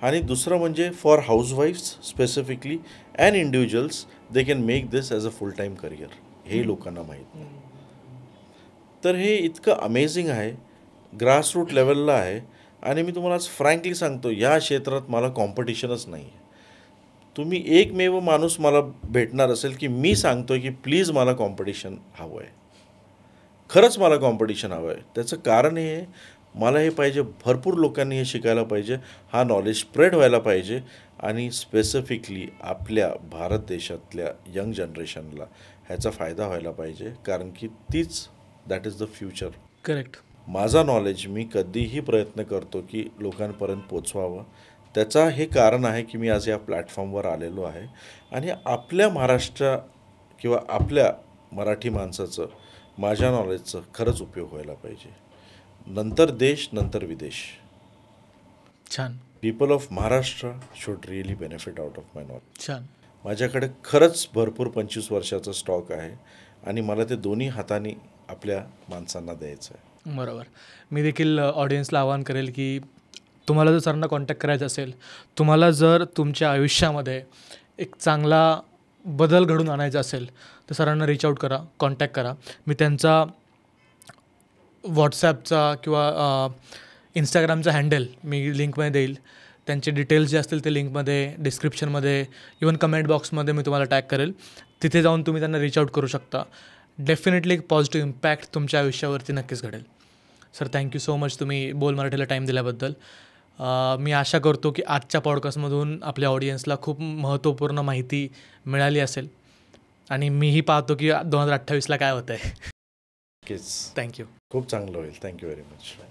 आणि दुसरं म्हणजे फॉर हाऊसवाईफ्स specifically and individuals, they can make this as a full time career. हे लोकांना माहीत नाही. तर हे इतकं अमेझिंग आहे, ग्रासरूट लेवलला आहे. आणि मी तुम्हाला आज फ्रँकली सांगतो, या क्षेत्रात मला कॉम्पिटिशनच नाही आहे. तुम्ही एकमेव माणूस मला भेटणार असेल की मी सांगतो की प्लीज मला कॉम्पिटिशन हवं आहे. खरंच मला कॉम्पिटिशन हवं आहे. त्याचं कारण हे आहे, मला हे पाहिजे, भरपूर लोकांनी हे शिकायला पाहिजे, हा नॉलेज स्प्रेड व्हायला पाहिजे आणि स्पेसिफिकली आपल्या भारत देशातल्या यंग जनरेशनला ह्याचा फायदा व्हायला पाहिजे, कारण की तीच that is the future. Correct. माझा नॉलेज मी कधीही प्रयत्न करतो की लोकांपर्यंत पोचवावं. त्याचा हे कारण आहे की मी आज या प्लॅटफॉर्मवर आलेलो आहे आणि आपल्या महाराष्ट्र किंवा आपल्या मराठी माणसाचं, माझ्या नॉलेजचं खरंच उपयोग व्हायला पाहिजे. नंतर देश, नंतर विदेश. छान. People of Maharashtra should really benefit out of my knowledge. छान. माझ्याकडे खरंच भरपूर 25 वर्षाचा स्टॉक आहे आणि मला ते दोन्ही हाताने आपल्या माणसांना द्यायचं आहे. बरोबर. मी देखील ऑडियन्सला आवाहन करेल की तुम्हाला जर सरांना कॉन्टॅक्ट करायचं असेल, तुम्हाला जर तुमच्या आयुष्यामध्ये एक चांगला बदल घडून आणायचा असेल, तर सरांना रीच आऊट करा, कॉन्टॅक्ट करा. मी त्यांचा व्हॉट्सॲपचा किंवा इंस्टाग्रामचा हँडल मी लिंकमध्ये देईल. त्यांचे डिटेल्स जे असतील ते लिंकमध्ये, डिस्क्रिप्शनमध्ये, इवन कमेंट बॉक्समध्ये मी तुम्हाला टॅग करेल. तिथे जाऊन तुम्ही त्यांना रीच आऊट करू शकता. डेफिनेटली एक पॉझिटिव्ह इम्पॅक्ट तुमच्या आयुष्यावरती नक्कीच घडेल. सर, थँक्यू सो मच तुम्ही बोल मराठीला टाईम दिल्याबद्दल. मी आशा करतो की आजच्या पॉडकास्टमधून आपल्या ऑडियन्सला खूप महत्त्वपूर्ण माहिती मिळाली असेल आणि मीही पाहतो की 2028ला काय होतं आहे. नक्कीच थँक्यू. खूप चांगलं होईल. Thank you very much.